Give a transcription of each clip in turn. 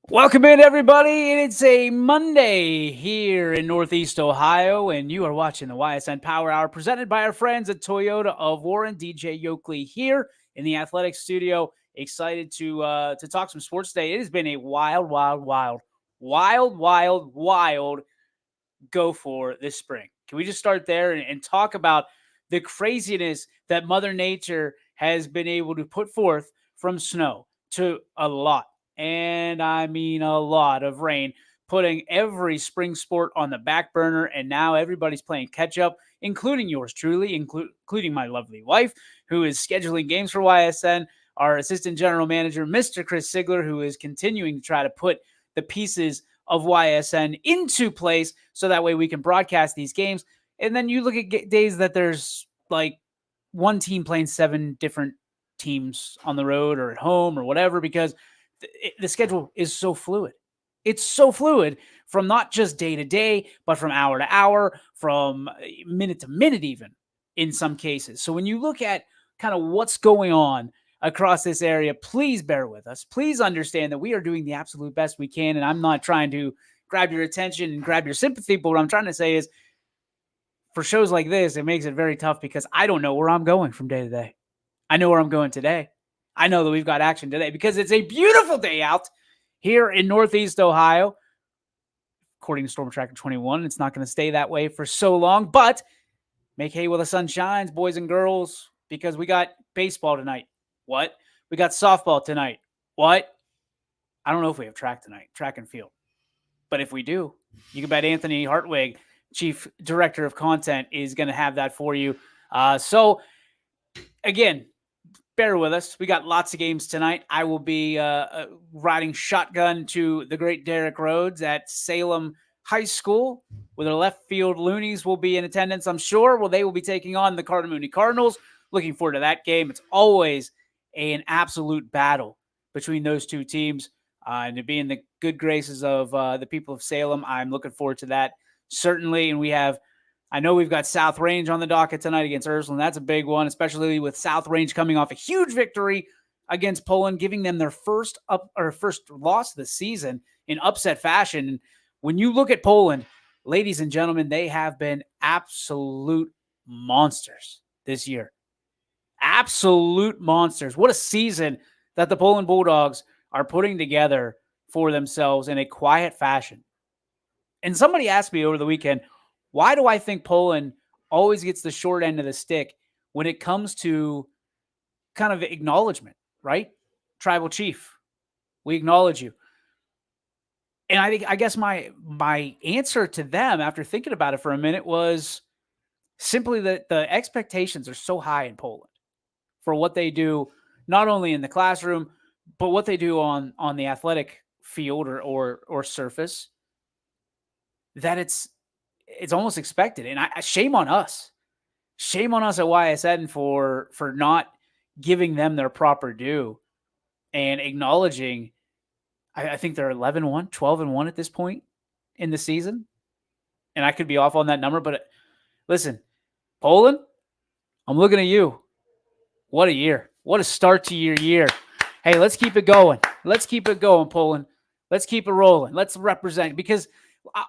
Welcome in, everybody. It's a Monday here in Northeast Ohio, and you are watching the Ysn Power Hour presented by our friends at Toyota of Warren. DJ Yoakley here in the Athletic Studio. Excited to talk some sports today. It has been a wild go for this spring. Can we just start there and talk about the craziness that Mother Nature has been able to put forth from snow to a lot, and I mean a lot of rain, putting every spring sport on the back burner, and now everybody's playing catch up, including yours truly, including my lovely wife, who is scheduling games for YSN, our assistant general manager, Mr. Chris Sigler, who is continuing to try to put the pieces of YSN into place so that way we can broadcast these games. And then you look at days that there's like one team playing 7 different teams on the road or at home or whatever, because the schedule is so fluid. It's so fluid from not just day to day, but from hour to hour, from minute to minute, even in some cases. So when you look at kind of what's going on across this area, please bear with us. Please understand that we are doing the absolute best we can. And I'm not trying to grab your attention and grab your sympathy, but what I'm trying to say is for shows like this, it makes it very tough because I don't know where I'm going from day to day. I know where I'm going today. I know that we've got action today because it's a beautiful day out here in Northeast Ohio. According to Storm Tracker 21, it's not going to stay that way for so long, but make hay while the sun shines, boys and girls, because we got baseball tonight. What? We got softball tonight. What? I don't know if we have track tonight, track and field. But if we do, you can bet Anthony Hartwig, Chief Director of Content, is going to have that for you. So, again, bear with us. We got lots of games tonight. I will be riding shotgun to the great Derek Rhodes at Salem High School, where the left field loonies will be in attendance, I'm sure. Well, they will be taking on the Carter-Mooney Cardinals. Looking forward to that game. It's always an absolute battle between those two teams. And to be in the good graces of the people of Salem, I'm looking forward to that, certainly. And I know we've got South Range on the docket tonight against Ursuline. That's a big one, especially with South Range coming off a huge victory against Poland, giving them their first loss of the season in upset fashion. And when you look at Poland, ladies and gentlemen, they have been absolute monsters this year. Absolute monsters. What a season that the Poland Bulldogs are putting together for themselves in a quiet fashion. And somebody asked me over the weekend, why do I think Poland always gets the short end of the stick when it comes to kind of acknowledgement, right? Tribal chief, we acknowledge you. And I guess my answer to them after thinking about it for a minute was simply that the expectations are so high in Poland for what they do, not only in the classroom, but what they do on the athletic field or surface, that it's almost expected. And shame on us. Shame on us at YSN for not giving them their proper due and acknowledging. I think they're 11-1, 12-1 at this point in the season. And I could be off on that number, but listen, Poland, I'm looking at you. What a year. What a start to your year. Hey, let's keep it going. Let's keep it going, Poland. Let's keep it rolling. Let's represent. Because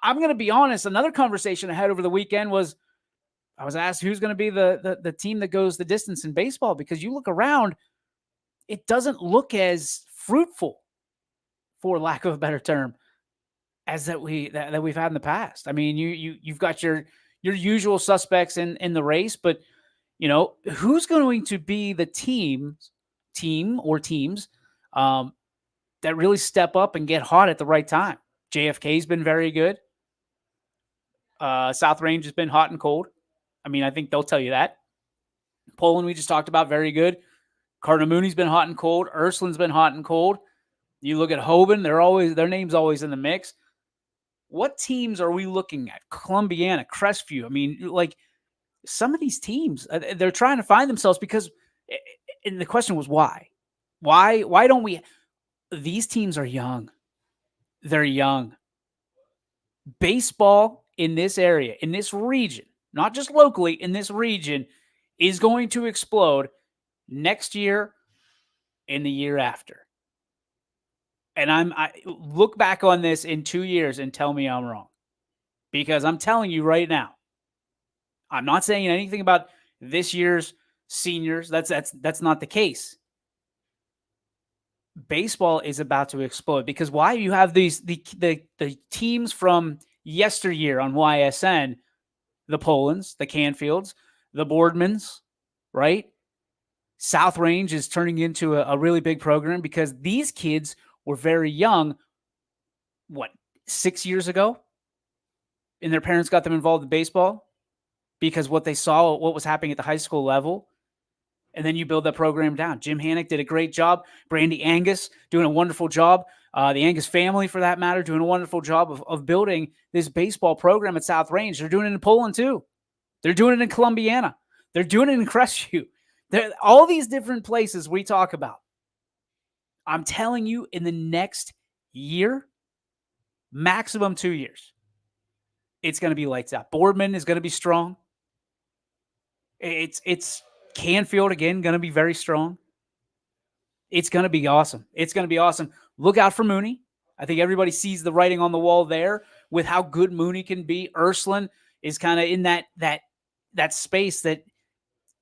I'm going to be honest, another conversation I had over the weekend was I was asked who's going to be the team that goes the distance in baseball, because you look around, it doesn't look as fruitful, for lack of a better term, as that we've had in the past. I mean, you've got your usual suspects in the race, but you know, who's going to be the team or teams that really step up and get hot at the right time? JFK's been very good. South Range has been hot and cold. I mean, I think they'll tell you that. Poland, we just talked about, very good. Carter-Mooney's been hot and cold. Ursuline's been hot and cold. You look at Hoban, their name's always in the mix. What teams are we looking at? Columbiana, Crestview. I mean, like, some of these teams, they're trying to find themselves because, and the question was why? Why don't we? These teams are young. They're young. Baseball in this area, in this region, not just locally, in this region, is going to explode next year and the year after. And I look back on this in 2 years and tell me I'm wrong. Because I'm telling you right now, I'm not saying anything about this year's seniors. That's not the case. Baseball is about to explode because why you have the teams from yesteryear on YSN, the Polands, the Canfields, the Boardmans, right? South Range is turning into a really big program because these kids were very young, what, 6 years ago? And their parents got them involved in baseball because what they saw, what was happening at the high school level. And then you build that program down. Jim Hannock did a great job. Brandy Angus doing a wonderful job. The Angus family, for that matter, doing a wonderful job of building this baseball program at South Range. They're doing it in Poland, too. They're doing it in Columbiana. They're doing it in Crestview. All these different places we talk about. I'm telling you, in the next year, maximum 2 years, it's going to be lights out. Boardman is going to be strong. It's Canfield, again, going to be very strong. It's going to be awesome. It's going to be awesome. Look out for Mooney. I think everybody sees the writing on the wall there with how good Mooney can be. Ursuline is kind of in that space that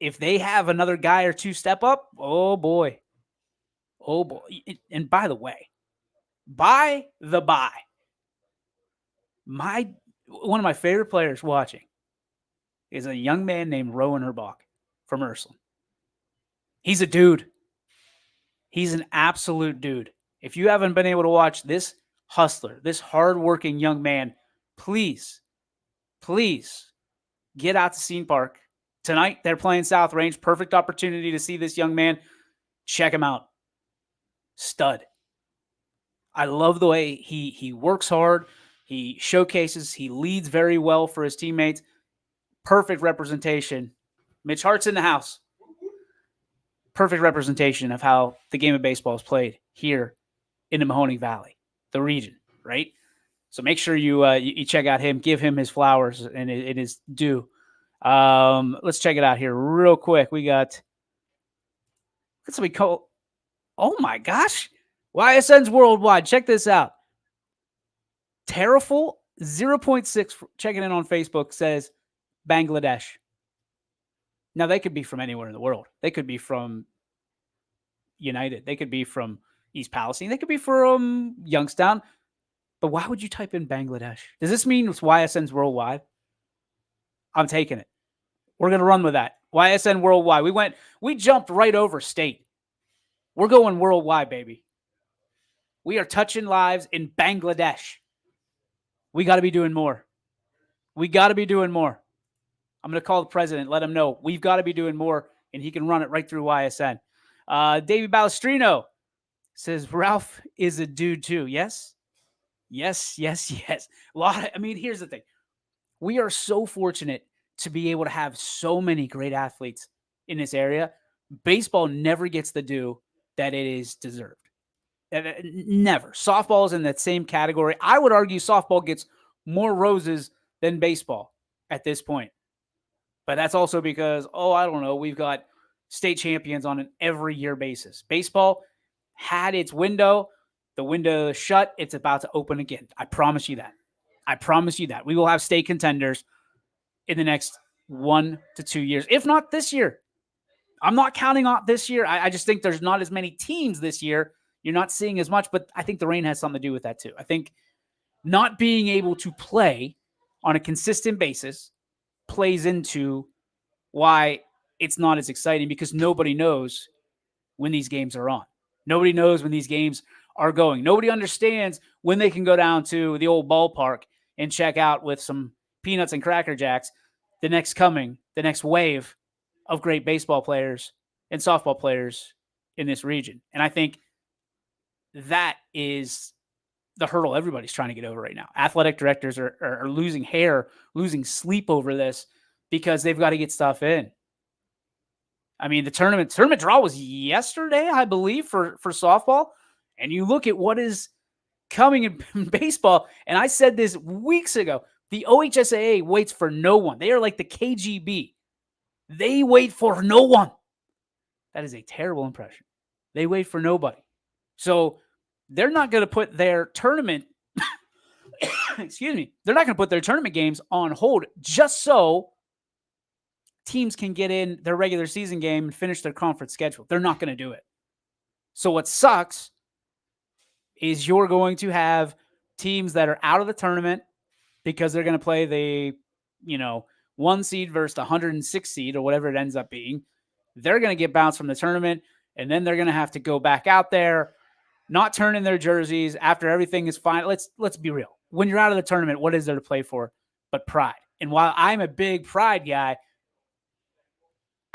if they have another guy or two step up, oh boy. Oh boy. And by the way, one of my favorite players watching is a young man named Rowan Herbach from Ursuline. He's a dude. He's an absolute dude. If you haven't been able to watch this hustler, this hardworking young man, please get out to Scene Park. Tonight, they're playing South Range. Perfect opportunity to see this young man. Check him out. Stud. I love the way he works hard. He showcases. He leads very well for his teammates. Perfect representation. Mitch Hart's in the house. Perfect representation of how the game of baseball is played here in the Mahoning Valley, the region, right? So make sure you check out him, give him his flowers and it is due. Let's check it out here real quick. We got somebody call. Oh my gosh, YSN's Worldwide. Check this out. Terraful 0.6 checking in on Facebook says Bangladesh. Now, they could be from anywhere in the world. They could be from United. They could be from East Palestine. They could be from Youngstown. But why would you type in Bangladesh? Does this mean it's YSN's Worldwide? I'm taking it. We're going to run with that. YSN Worldwide. We jumped right over state. We're going worldwide, baby. We are touching lives in Bangladesh. We got to be doing more. We got to be doing more. I'm going to call the president, let him know we've got to be doing more, and he can run it right through YSN. Davey Balestrino says Ralph is a dude too. Yes. Here's the thing. We are so fortunate to be able to have so many great athletes in this area. Baseball never gets the due that it is deserved. Never. Softball is in that same category. I would argue softball gets more roses than baseball at this point. But that's also because, I don't know, we've got state champions on an every year basis. Baseball had its window. The window is shut. It's about to open again. I promise you that. We will have state contenders in the next 1 to 2 years, if not this year. I'm not counting on this year. I just think there's not as many teams this year. You're not seeing as much, but I think the rain has something to do with that too. I think not being able to play on a consistent basis plays into why it's not as exciting because nobody knows when these games are on. Nobody knows when these games are going. Nobody understands when they can go down to the old ballpark and check out with some peanuts and Cracker Jacks the next wave of great baseball players and softball players in this region. And I think that is the hurdle everybody's trying to get over right now. Athletic directors are losing hair, losing sleep over this because they've got to get stuff in. I mean, the tournament draw was yesterday, I believe, for softball. And you look at what is coming in baseball, and I said this weeks ago, the OHSAA waits for no one. They are like the KGB. They wait for no one. That is a terrible impression. They wait for nobody. So they're not going to put their tournament, excuse me, they're not going to put their tournament games on hold just so teams can get in their regular season game and finish their conference schedule. They're not going to do it. So what sucks is you're going to have teams that are out of the tournament because they're going to play the, 1 seed versus the 106 seed or whatever it ends up being. They're going to get bounced from the tournament, and then they're going to have to go back out there, not turn in their jerseys after everything is fine. Let's be real. When you're out of the tournament, what is there to play for but pride? And while I'm a big pride guy,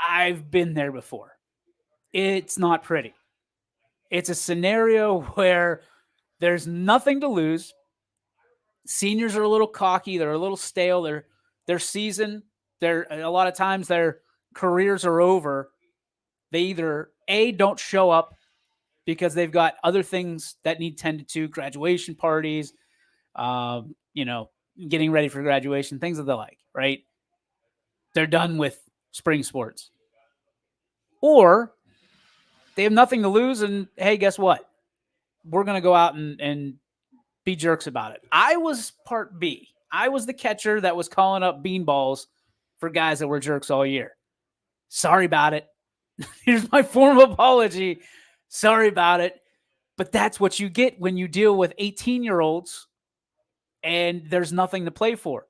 I've been there before. It's not pretty. It's a scenario where there's nothing to lose. Seniors are a little cocky. They're a little stale. Their season, a lot of times their careers are over. They either A, don't show up because they've got other things that need tended to, graduation parties, getting ready for graduation, things of the like, right? They're done with spring sports. Or they have nothing to lose, and hey, guess what? We're going to go out and be jerks about it. I was part B. I was the catcher that was calling up beanballs for guys that were jerks all year. Sorry about it. Here's my form of apology. Sorry about it. But that's what you get when you deal with 18-year-olds and there's nothing to play for.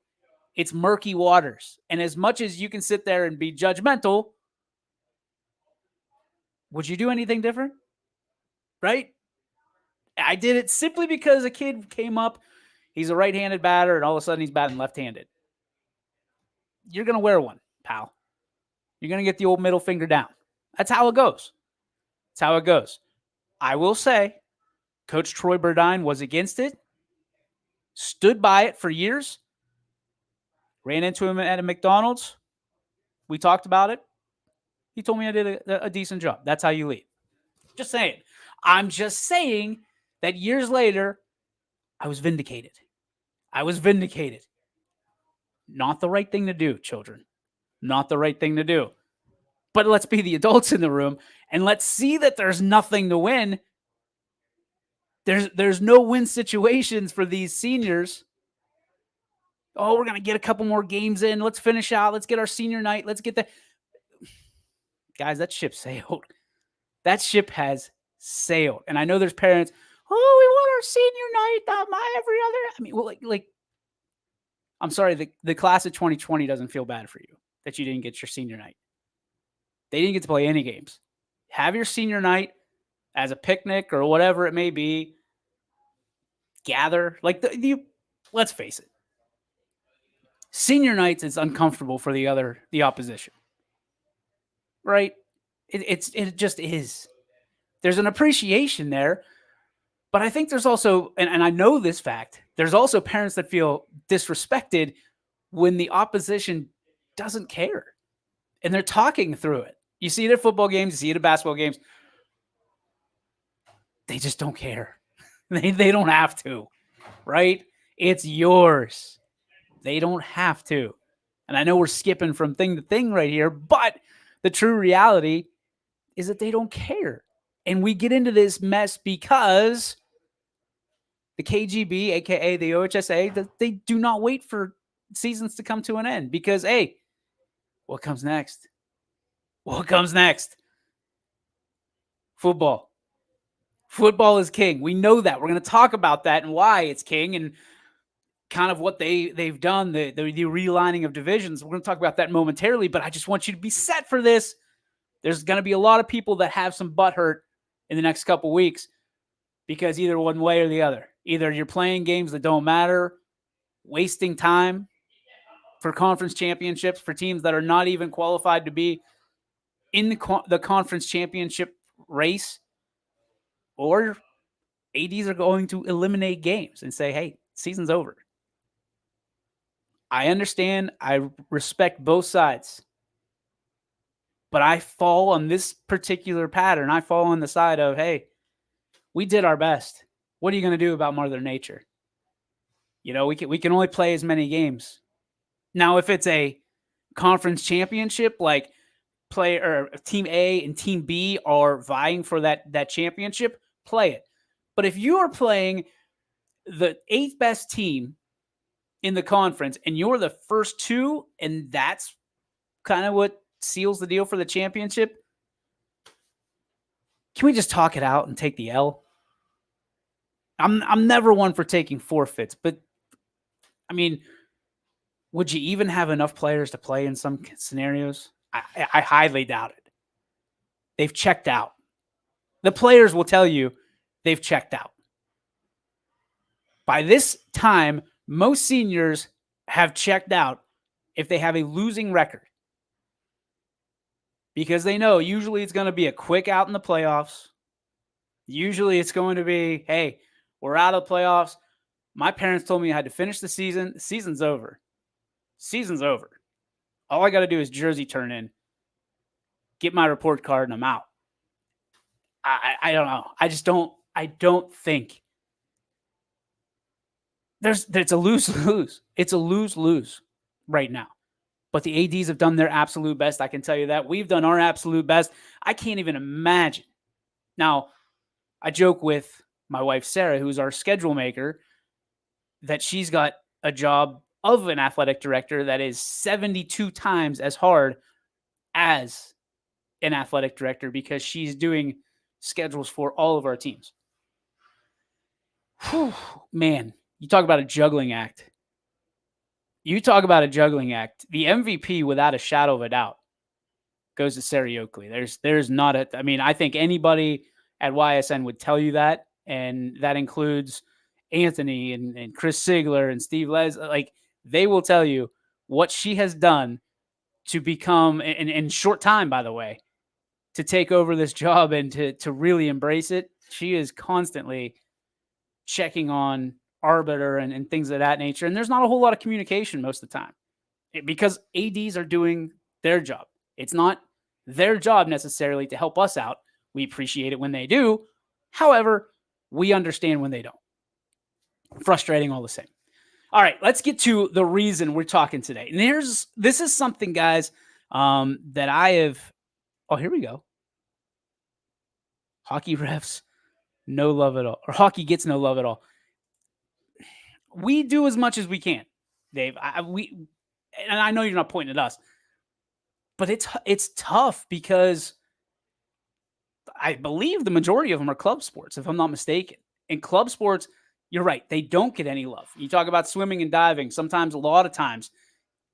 It's murky waters. And as much as you can sit there and be judgmental, would you do anything different? Right? I did it simply because a kid came up. He's a right-handed batter, and all of a sudden he's batting left-handed. You're going to wear one, pal. You're going to get the old middle finger down. That's how it goes. That's how it goes. I will say, Coach Troy Burdine was against it, stood by it for years, ran into him at a McDonald's. We talked about it. He told me I did a decent job. That's how you lead. Just saying. I'm just saying that years later, I was vindicated. Not the right thing to do, children. Not the right thing to do. But let's be the adults in the room and let's see that there's nothing to win. There's no win situations for these seniors. Oh, we're going to get a couple more games in. Let's finish out. Let's get our senior night. Let's get that. Guys, that ship sailed. That ship has sailed. And I know there's parents, we want our senior night every other. I mean, well, like I'm sorry, the class of 2020 doesn't feel bad for you that you didn't get your senior night. They didn't get to play any games. Have your senior night as a picnic or whatever it may be. Gather. Let's face it. Senior nights is uncomfortable for the opposition. Right? It just is. There's an appreciation there. But I think there's also, and I know this fact, there's also parents that feel disrespected when the opposition doesn't care. And they're talking through it. You see it at football games, you see it at basketball games. They just don't care. They don't have to, right? It's yours. They don't have to. And I know we're skipping from thing to thing right here, but the true reality is that they don't care. And we get into this mess because the KGB, aka the OHSA, they do not wait for seasons to come to an end because, hey, what comes next? What comes next? Football. Football is king. We know that. We're going to talk about that and why it's king and kind of what they've done, the realigning of divisions. We're going to talk about that momentarily, but I just want you to be set for this. There's going to be a lot of people that have some butt hurt in the next couple weeks because either one way or the other. Either you're playing games that don't matter, wasting time for conference championships for teams that are not even qualified to be in the conference championship race, or ADs are going to eliminate games and say, hey, season's over. I understand. I respect both sides. But I fall on this particular pattern. I fall on the side of, hey, we did our best. What are you going to do about Mother Nature? We can only play as many games. Now, if it's a conference championship, like Team A and Team B are vying for that championship, play it. But if you are playing the 8th best team in the conference and you're the first 2, and that's kind of what seals the deal for the championship, can we just talk it out and take the L? I'm never one for taking forfeits, but I mean, would you even have enough players to play in some scenarios? I highly doubt it. They've checked out. The players will tell you they've checked out. By this time, most seniors have checked out if they have a losing record, because they know usually it's going to be a quick out in the playoffs. Usually it's going to be, hey, we're out of the playoffs. My parents told me I had to finish the season. The season's over. Season's over. All I got to do is jersey turn in, get my report card, and I'm out. I don't know. I don't think it's a lose-lose. It's a lose-lose right now. But the ADs have done their absolute best. I can tell you that. We've done our absolute best. I can't even imagine. Now, I joke with my wife, Sarah, who's our schedule maker, that she's got a job of an athletic director that is 72 times as hard as an athletic director, because she's doing schedules for all of our teams. Whew, man, you talk about a juggling act. The MVP, without a shadow of a doubt, goes to Sarah Oakley. There's not a. I mean, I think anybody at YSN would tell you that, and that includes Anthony and Chris Sigler and Steve Les. Like, they will tell you what she has done to become, in short time, by the way, to take over this job and to really embrace it. She is constantly checking on arbiter and things of that nature. And there's not a whole lot of communication most of the time, because ADs are doing their job. It's not their job necessarily to help us out. We appreciate it when they do. However, we understand when they don't. Frustrating all the same. All right, let's get to the reason we're talking today. And this is something, guys, that I have. Oh, here we go. Hockey refs, no love at all. Or hockey gets no love at all. We do as much as we can, Dave. And I know you're not pointing at us, but it's tough, because I believe the majority of them are club sports, if I'm not mistaken. In club sports, you're right, they don't get any love. You talk about swimming and diving. Sometimes, a lot of times,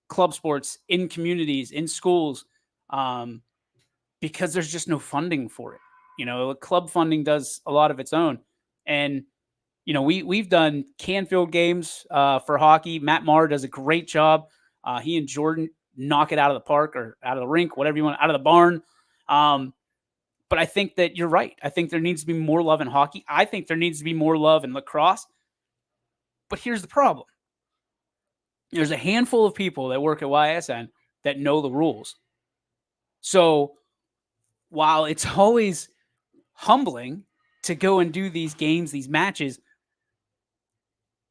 club sports in communities, in schools, because there's just no funding for it. Club funding does a lot of its own. And we've done Canfield games for hockey. Matt Maher does a great job. He and Jordan knock it out of the park, or out of the rink, whatever you want, out of the barn. But I think that you're right. I think there needs to be more love in hockey. I think there needs to be more love in lacrosse. But here's the problem. There's a handful of people that work at YSN that know the rules. So while it's always humbling to go and do these games, these matches,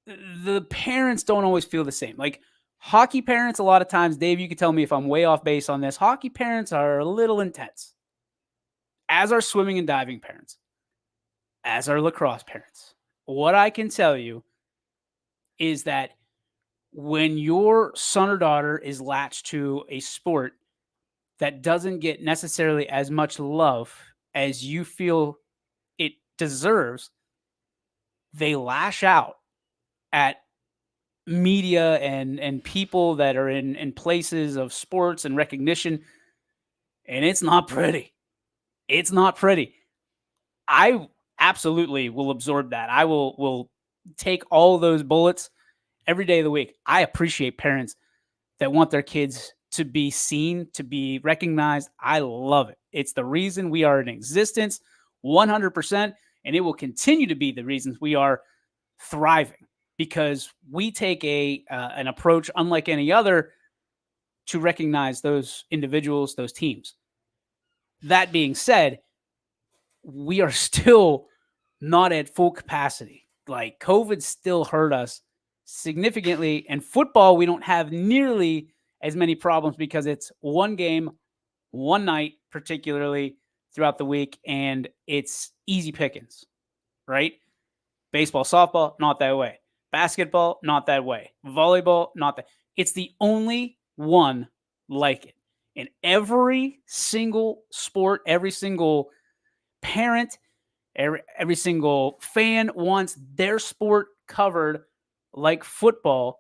the parents don't always feel the same. Like, hockey parents, a lot of times, Dave, you can tell me if I'm way off base on this, hockey parents are a little intense, as are swimming and diving parents, as are lacrosse parents. What I can tell you is that when your son or daughter is latched to a sport that doesn't get necessarily as much love as you feel it deserves, they lash out at media and people that are in places of sports and recognition, and it's not pretty. It's not pretty. I absolutely will absorb that. I will take all those bullets every day of the week. I appreciate parents that want their kids to be seen, to be recognized. I love it. It's the reason we are in existence, 100%, and it will continue to be the reasons we are thriving, because we take an approach unlike any other to recognize those individuals, those teams. That being said, we are still not at full capacity. Like, COVID still hurt us significantly. And football, we don't have nearly as many problems, because it's one game, one night, particularly throughout the week, and it's easy pickings, right? Baseball, softball, not that way. Basketball, not that way. Volleyball, not that. It's the only one like it. In every single sport, every single parent, every single fan wants their sport covered like football.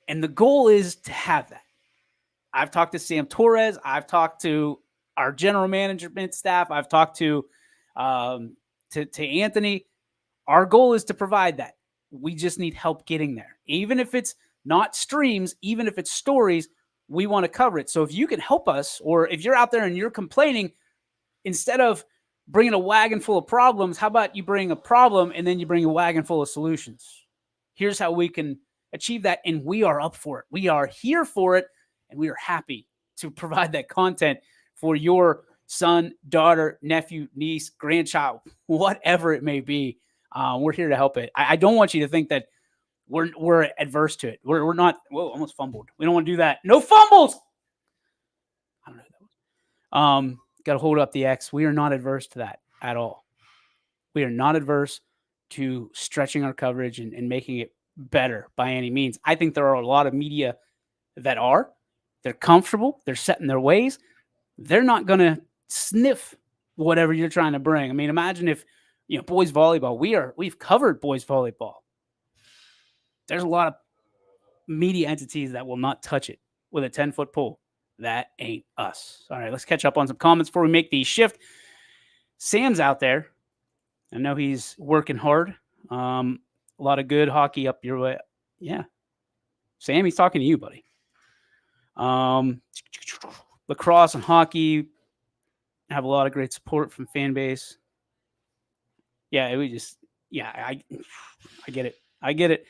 And the goal is to have that. I've talked to Sam Torres. I've talked to our general management staff. I've talked to Anthony. Our goal is to provide that. We just need help getting there. Even if it's not streams, even if it's stories, we want to cover it. So if you can help us, or if you're out there and you're complaining, instead of bringing a wagon full of problems, how about you bring a problem and then you bring a wagon full of solutions? Here's how we can achieve that, and we are up for it. We are here for it, and we are happy to provide that content for your son, daughter, nephew, niece, grandchild, whatever it may be. We're here to help it. I don't want you to think that we're adverse to it. We're not. Whoa, almost fumbled. We don't want to do that. No fumbles. I don't know who that was. Got to hold up the X. We are not adverse to that at all. We are not adverse to stretching our coverage and making it better by any means. I think there are a lot of media that are. They're comfortable. They're set in their ways. They're not going to sniff whatever you're trying to bring. I mean, imagine if, boys volleyball, we've covered boys volleyball. There's a lot of media entities that will not touch it with a 10-foot pole. That ain't us. All right, let's catch up on some comments before we make the shift. Sam's out there. I know he's working hard. A lot of good hockey up your way. Yeah. Sam, he's talking to you, buddy. Lacrosse and hockey have a lot of great support from fan base. Yeah, I get it. I get it.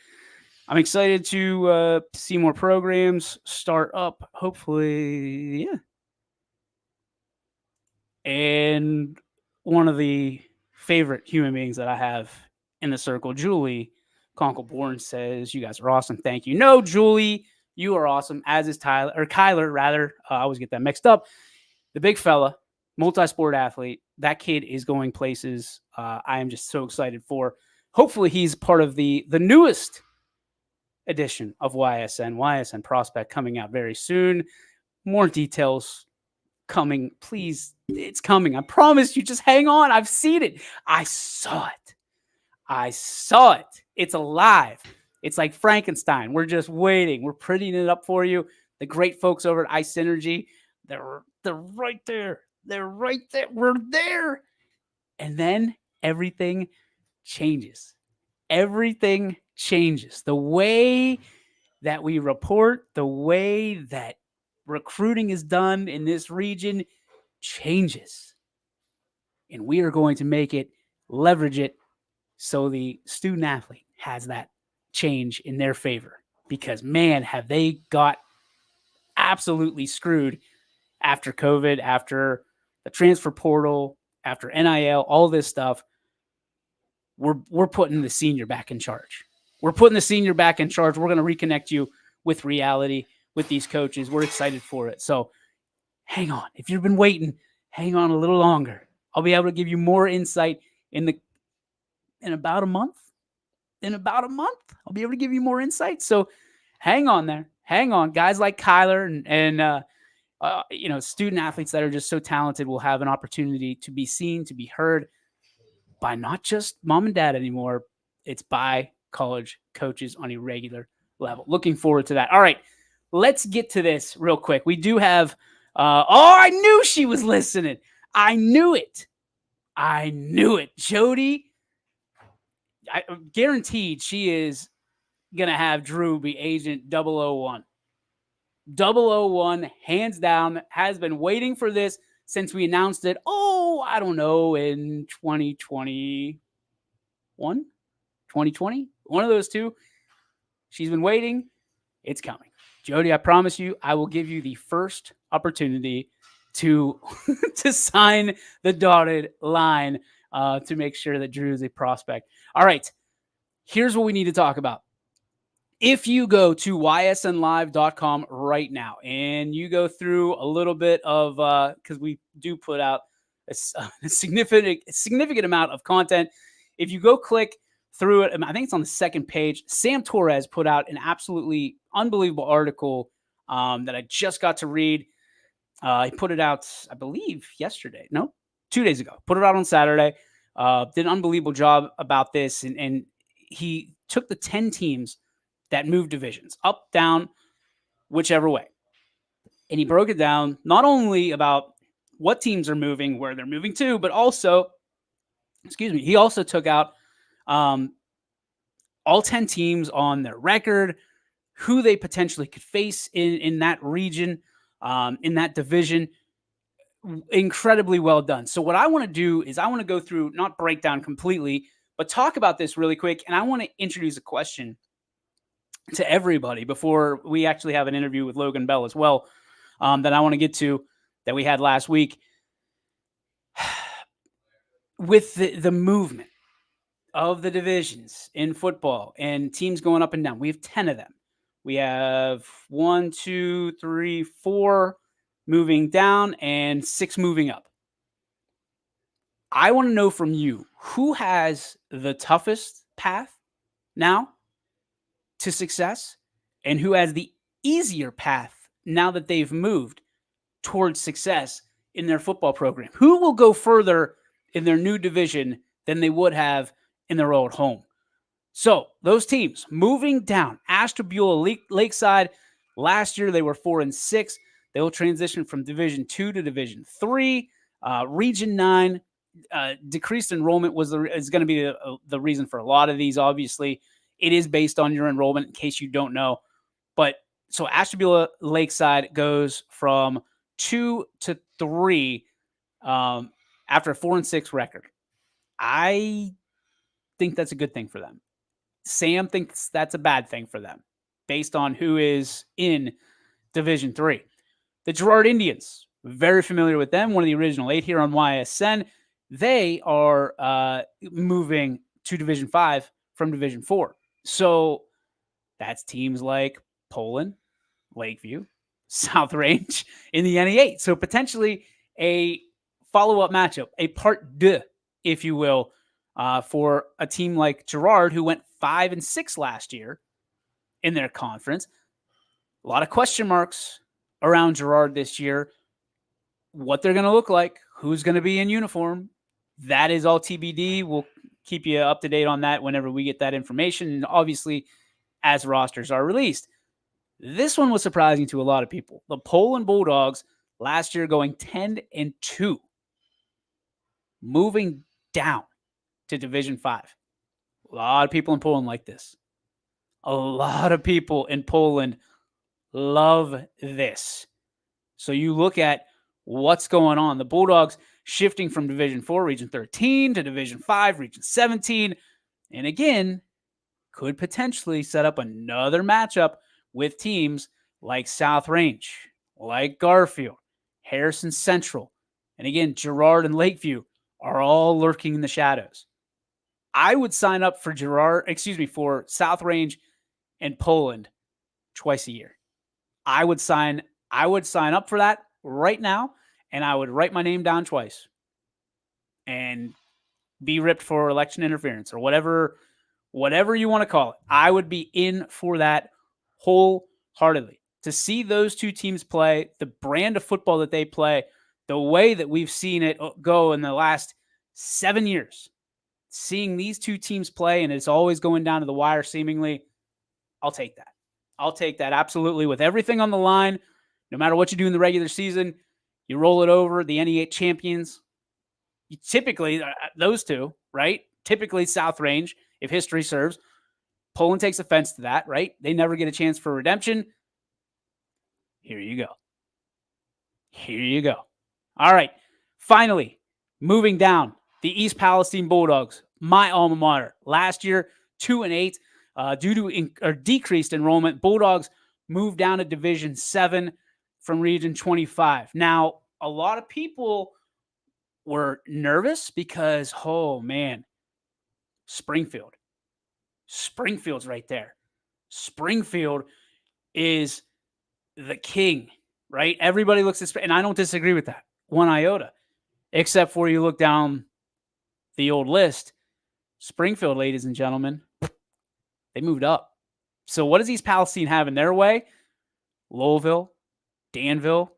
I'm excited to see more programs start up, hopefully. Yeah. And one of the favorite human beings that I have in the circle, Julie Conkleborn, says, "You guys are awesome. Thank you." No, Julie, you are awesome, as is Kyler, rather. I always get that mixed up. The big fella, multi-sport athlete. That kid is going places. I am just so excited for. Hopefully, he's part of the newest edition of YSN Prospect, coming out very soon. More details coming. Please, it's coming. I promise you. Just hang on. I've seen it. I saw it. It's alive. It's like Frankenstein. We're just waiting. We're prettying it up for you. The great folks over at Ice Synergy, they're right there. They're right there. We're there. And then everything changes. Everything changes. The way that we report, the way that recruiting is done in this region changes. And we are going to make it, leverage it, so the student athlete has that change in their favor. Because, man, have they got absolutely screwed after COVID, after the transfer portal, after NIL, all this stuff. We're putting the senior back in charge. We're putting the senior back in charge. We're going to reconnect you with reality, with these coaches. We're excited for it. So hang on. If you've been waiting, hang on a little longer. I'll be able to give you more insight in about a month. In about a month, I'll be able to give you more insight. So hang on there. Hang on. Guys like Kyler and student athletes that are just so talented will have an opportunity to be seen, to be heard by not just mom and dad anymore. It's by college coaches on a regular level. Looking forward to that. All right, let's get to this real quick. We do have, I knew she was listening. I knew it. Jody, I guaranteed she is going to have Drew be Agent 001. 001, hands down, has been waiting for this since we announced it. I don't know, in 2021, 2020, one of those two. She's been waiting. It's coming. Jody, I promise you, I will give you the first opportunity to sign the dotted line to make sure that Drew is a prospect. All right, here's what we need to talk about. If you go to ysnlive.com right now and you go through a little bit of, because we do put out a significant amount of content, If you go click through it, I think it's on the second page. Sam Torres put out an absolutely unbelievable article that I just got to read. He put it out, I believe, yesterday. No, 2 days ago. Put it out on Saturday. Did an unbelievable job about this, and he took the 10 teams that moved divisions, up, down, whichever way. And he broke it down not only about what teams are moving, where they're moving to, but also, he also took out all 10 teams on their record, who they potentially could face in that region, in that division. Incredibly well done. So what I want to do is I want to go through, not break down completely, but talk about this really quick. And I want to introduce a question to everybody before we actually have an interview with Logan Bell as well, that I want to get to, that we had last week. With the movement of the divisions in football and teams going up and down, we have 10 of them. We have 1, 2, 3, 4 moving down and 6 moving up. I want to know from you, who has the toughest path now to success and who has the easier path now that they've moved towards success in their football program? Who will go further in their new division than they would have in their old home? So those teams moving down, Ashtabula, Lakeside, last year they were 4-6. They will transition from Division 2 to Division 3. Region 9, decreased enrollment is going to be the reason for a lot of these. Obviously, it is based on your enrollment, in case you don't know. But so Ashtabula, Lakeside goes from 2 to 3 after a 4-6 record. I think that's a good thing for them. Sam thinks that's a bad thing for them, based on who is in Division 3. The Girard Indians, very familiar with them, one of the original 8 here on YSN. They are moving to Division 5 from Division 4. So that's teams like Poland, Lakeview, South Range in the NE8. So potentially a follow-up matchup, a part deux, if you will, for a team like Girard, who went 5-6 last year in their conference. A lot of question marks around Girard this year. What they're going to look like, who's going to be in uniform, that is all TBD. We'll keep you up to date on that whenever we get that information, and obviously as rosters are released. This one was surprising to a lot of people. The Poland Bulldogs last year going 10-2, moving down to Division 5. A lot of people in Poland like this. A lot of people in Poland love this. So you look at what's going on. The Bulldogs shifting from Division 4, Region 13 to Division 5, Region 17. And again, could potentially set up another matchup with teams like South Range, like Garfield, Harrison Central. And again, Girard and Lakeview are all lurking in the shadows. I would sign up for for South Range and Poland twice a year. I would sign up for that right now, and I would write my name down twice and be ripped for election interference or whatever you want to call it. I would be in for that wholeheartedly. To see those two teams play, the brand of football that they play, the way that we've seen it go in the last 7 years, seeing these two teams play, and it's always going down to the wire seemingly, I'll take that. I'll take that absolutely, with everything on the line. No matter what you do in the regular season, you roll it over. The NE8 champions, you typically, those two, right? Typically South Range, if history serves. Poland takes offense to that, right? They never get a chance for redemption. Here you go. Here you go. All right. Finally, moving down, the East Palestine Bulldogs, my alma mater. Last year, 2-8. Due to decreased enrollment, Bulldogs moved down to Division 7 from Region 25. Now, a lot of people were nervous because, oh man, Springfield's right there. Springfield is the king, right? Everybody looks at, and I don't disagree with that one iota, except for you look down the old list. Springfield, ladies and gentlemen, they moved up. So what does East Palestine have in their way? Louisville, Danville,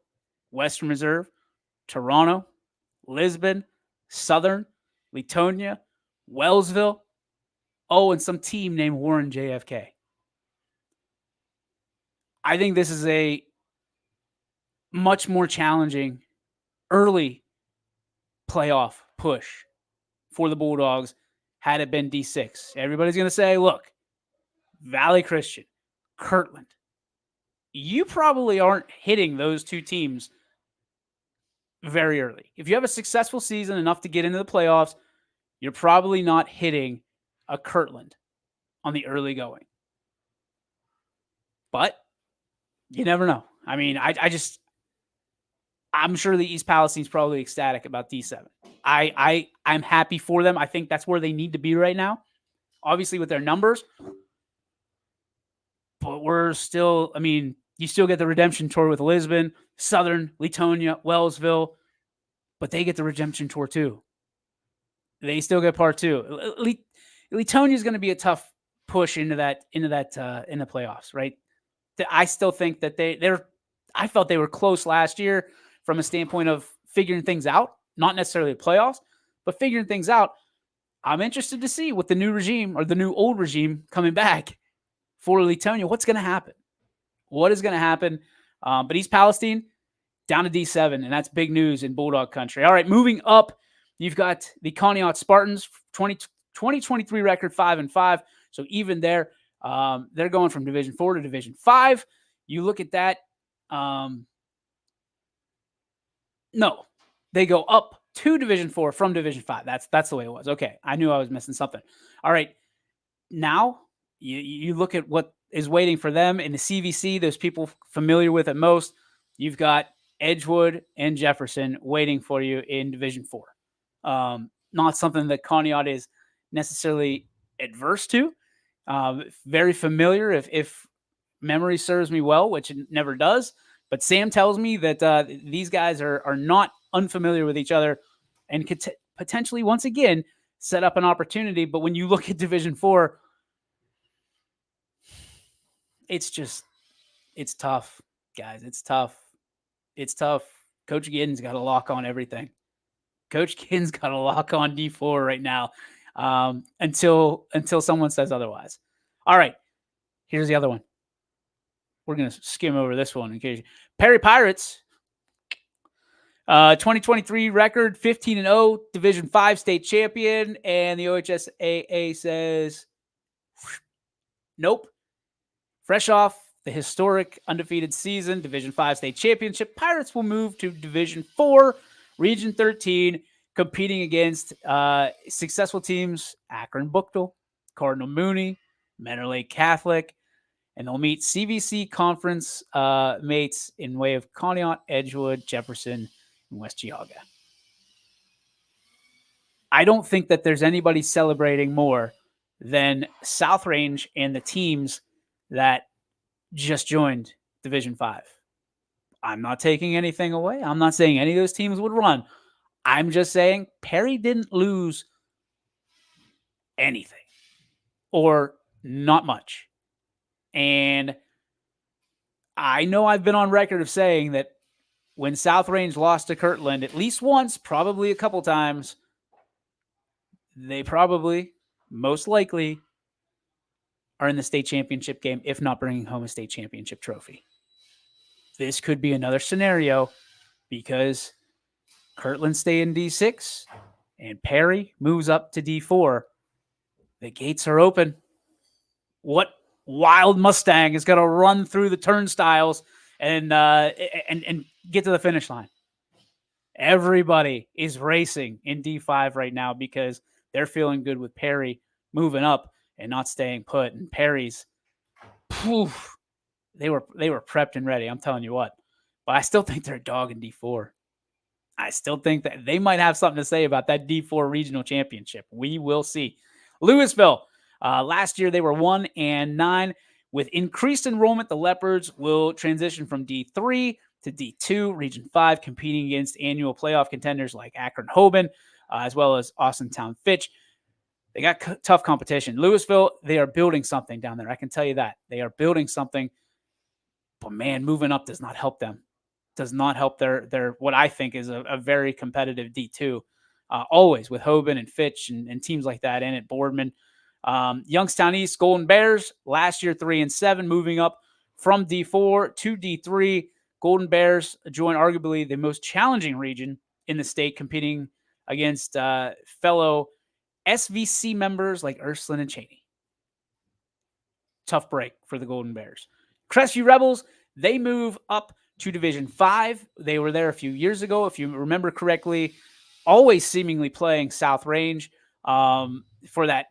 Western Reserve, Toronto, Lisbon, Southern, Latonia, Wellsville, and some team named Warren JFK. I think this is a much more challenging early playoff push for the Bulldogs had it been D6. Everybody's going to say, look, Valley Christian, Kirtland, you probably aren't hitting those two teams very early. If you have a successful season enough to get into the playoffs, you're probably not hitting a Kirtland on the early going. But you never know. I mean, I'm sure the East Palestine's probably ecstatic about D7. I'm happy for them. I think that's where they need to be right now. Obviously with their numbers. But we're still, I mean, you still get the redemption tour with Lisbon, Southern, Latonia, Wellsville, but they get the redemption tour too. They still get part two. Latonia is going to be a tough push into the playoffs, right? I still think that I felt they were close last year from a standpoint of figuring things out, not necessarily the playoffs, but figuring things out. I'm interested to see what the new regime or the new old regime coming back for Latonia. What's going to happen? What is going to happen? But East Palestine down to D7, and that's big news in Bulldog country. All right, moving up, you've got the Conneaut Spartans, 2023 record 5-5. So even there, they're going from Division 4 to Division 5. You look at that. No, they go up to Division 4 from Division 5. That's the way it was. Okay, I knew I was missing something. All right, now you look at what is waiting for them in the CVC, those people familiar with it most. You've got Edgewood and Jefferson waiting for you in Division 4. Not something that Conneaut is necessarily adverse to. Very familiar, if memory serves me well, which it never does. But Sam tells me that these guys are not unfamiliar with each other and could potentially, once again, set up an opportunity. But when you look at Division 4, it's tough, guys. It's tough. It's tough. Coach Giddens got a lock on everything. Coach Giddens got a lock on D4 right now until someone says otherwise. All right, here's the other one. We're going to skim over this one in case. Perry Pirates, 2023 record 15-0, Division 5 state champion, and the OHSAA says, nope. Fresh off the historic undefeated season, Division 5 state championship, Pirates will move to Division 4, Region 13, competing against successful teams Akron Buchtel, Cardinal Mooney, Menor Lake Catholic, and they'll meet CVC conference mates in way of Conneaut, Edgewood, Jefferson, and West Geauga. I don't think that there's anybody celebrating more than South Range and the teams that just joined Division 5. I'm not taking anything away. I'm not saying any of those teams would run. I'm just saying Perry didn't lose anything or not much. And I know I've been on record of saying that when South Range lost to Kirtland at least once, probably a couple times, they probably, most likely, are in the state championship game, if not bringing home a state championship trophy. This could be another scenario because Kirtland stay in D6 and Perry moves up to D4. The gates are open. What wild Mustang is going to run through the turnstiles and get to the finish line? Everybody is racing in D5 right now because they're feeling good with Perry moving up and not staying put. And Perry's, they were prepped and ready. I'm telling you what. But I still think they're a dog in D4. I still think that they might have something to say about that D4 regional championship. We will see. Louisville, last year they were 1-9. With increased enrollment, the Leopards will transition from D3 to D2, Region 5, competing against annual playoff contenders like Akron Hoban, as well as Austin Town Fitch. They got tough competition. Louisville, they are building something down there. I can tell you that. They are building something. But, man, moving up does not help them. Does not help their what I think is a very competitive D2. Always with Hoban and Fitch and teams like that, and at Boardman. Youngstown East Golden Bears, last year 3-7, moving up from D4 to D3. Golden Bears join arguably the most challenging region in the state, competing against fellow SVC members like Ursuline and Cheney. Tough break for the Golden Bears. Crestview Rebels, they move up to Division 5. They were there a few years ago, if you remember correctly, always seemingly playing South Range for I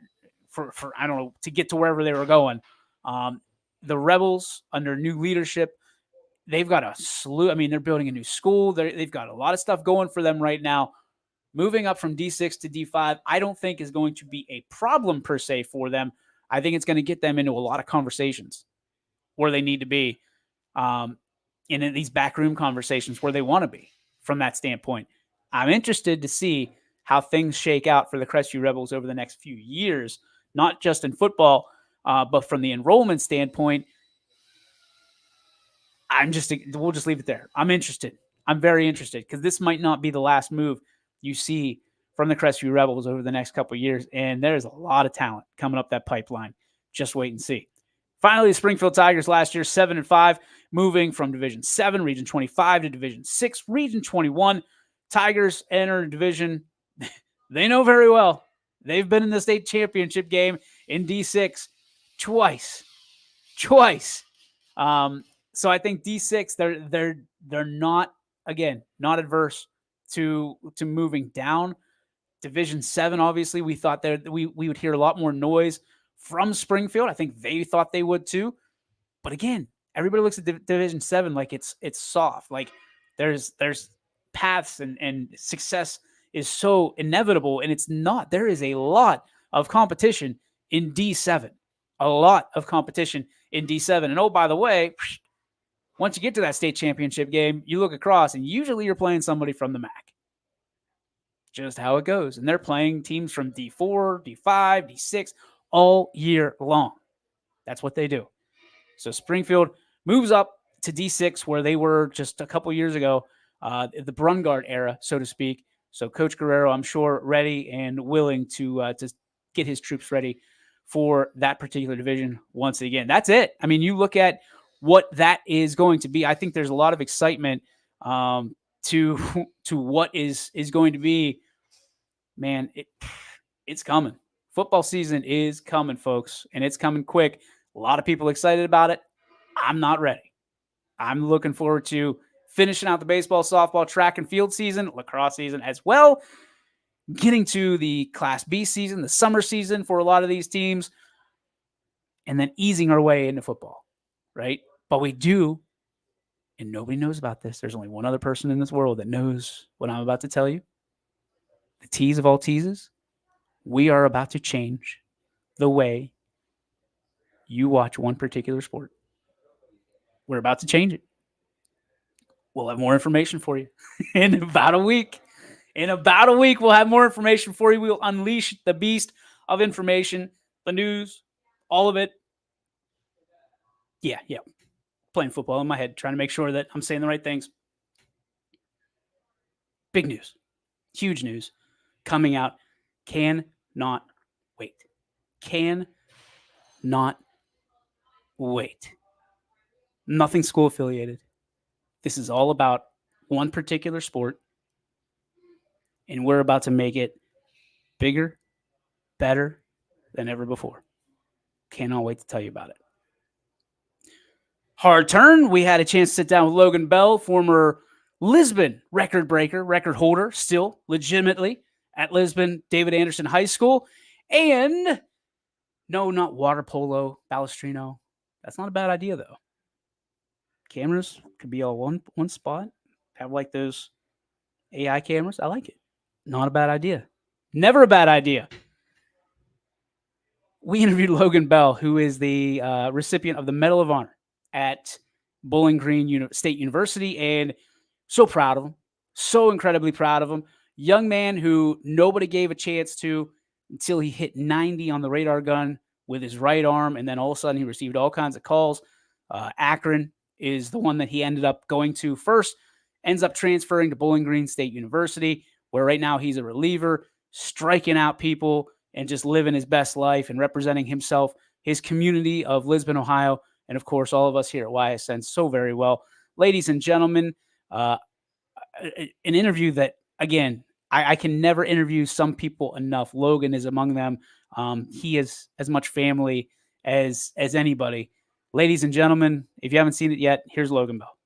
don't know, to get to wherever they were going. The Rebels, under new leadership, they've got a slew. I mean, they're building a new school. They've got a lot of stuff going for them right now. Moving up from D6 to D5, I don't think is going to be a problem per se for them. I think it's going to get them into a lot of conversations where they need to be, and in these backroom conversations where they want to be from that standpoint. I'm interested to see how things shake out for the Crestview Rebels over the next few years, not just in football, but from the enrollment standpoint. We'll just leave it there. I'm interested. I'm very interested because this might not be the last move you see from the Crestview Rebels over the next couple of years, and there's a lot of talent coming up that pipeline. Just wait and see. Finally, the Springfield Tigers last year, 7-5, moving from Division 7, Region 25 to Division 6, Region 21. Tigers enter a division they know very well. They've been in the state championship game in D6 twice. So I think D6, they're not, again, not adverse to moving down. Division 7, obviously, we thought that we would hear a lot more noise from Springfield. I think they thought they would too. But again, everybody looks at Division 7 like it's soft. Like there's paths and success is so inevitable, and it's not. There is a lot of competition in D7. A lot of competition in D7. And oh, by the way, once you get to that state championship game, you look across, and usually you're playing somebody from the MAC. Just how it goes. And they're playing teams from D4, D5, D6 all year long. That's what they do. So Springfield moves up to D6, where they were just a couple years ago, the Brungard era, so to speak. So Coach Guerrero, I'm sure, ready and willing to get his troops ready for that particular division once again. That's it. I mean, you look at what that is going to be. I think there's a lot of excitement to what is going to be. Man, it's coming. Football season is coming, folks, and it's coming quick. A lot of people excited about it. I'm not ready. I'm looking forward to finishing out the baseball, softball, track and field season, lacrosse season as well, getting to the Class B season, the summer season for a lot of these teams, and then easing our way into football, right? But we do, and nobody knows about this. There's only one other person in this world that knows what I'm about to tell you. The tease of all teases, we are about to change the way you watch one particular sport. We're about to change it. We'll have more information for you in about a week. In about a week, we'll have more information for you. We'll unleash the beast of information, the news, all of it. Yeah. Playing football in my head, trying to make sure that I'm saying the right things. Big news. Huge news coming out. Cannot wait. Cannot wait. Nothing school affiliated. This is all about one particular sport, and we're about to make it bigger, better than ever before. Cannot wait to tell you about it. Hard turn. We had a chance to sit down with Logan Bell, former Lisbon record breaker, record holder, still legitimately at Lisbon David Anderson High School. And no, not water polo, Balestrino. That's not a bad idea, though. Cameras could be all one spot. Have like those AI cameras. I like it. Not a bad idea. Never a bad idea. We interviewed Logan Bell, who is the recipient of the Medal of Honor at Bowling Green State University, and so proud of him. So incredibly proud of him. Young man who nobody gave a chance to. until he hit 90 on the radar gun with his right arm. And then all of a sudden, he received all kinds of calls. Akron is the one that he ended up going to first, ends up transferring to Bowling Green State University, where right now he's a reliever, striking out people and just living his best life and representing himself, his community of Lisbon, Ohio, and of course, all of us here at YSN so very well. Ladies and gentlemen, an interview that, again, I can never interview some people enough. Logan is among them. He is as much family as anybody. Ladies and gentlemen, if you haven't seen it yet, here's Logan Bell.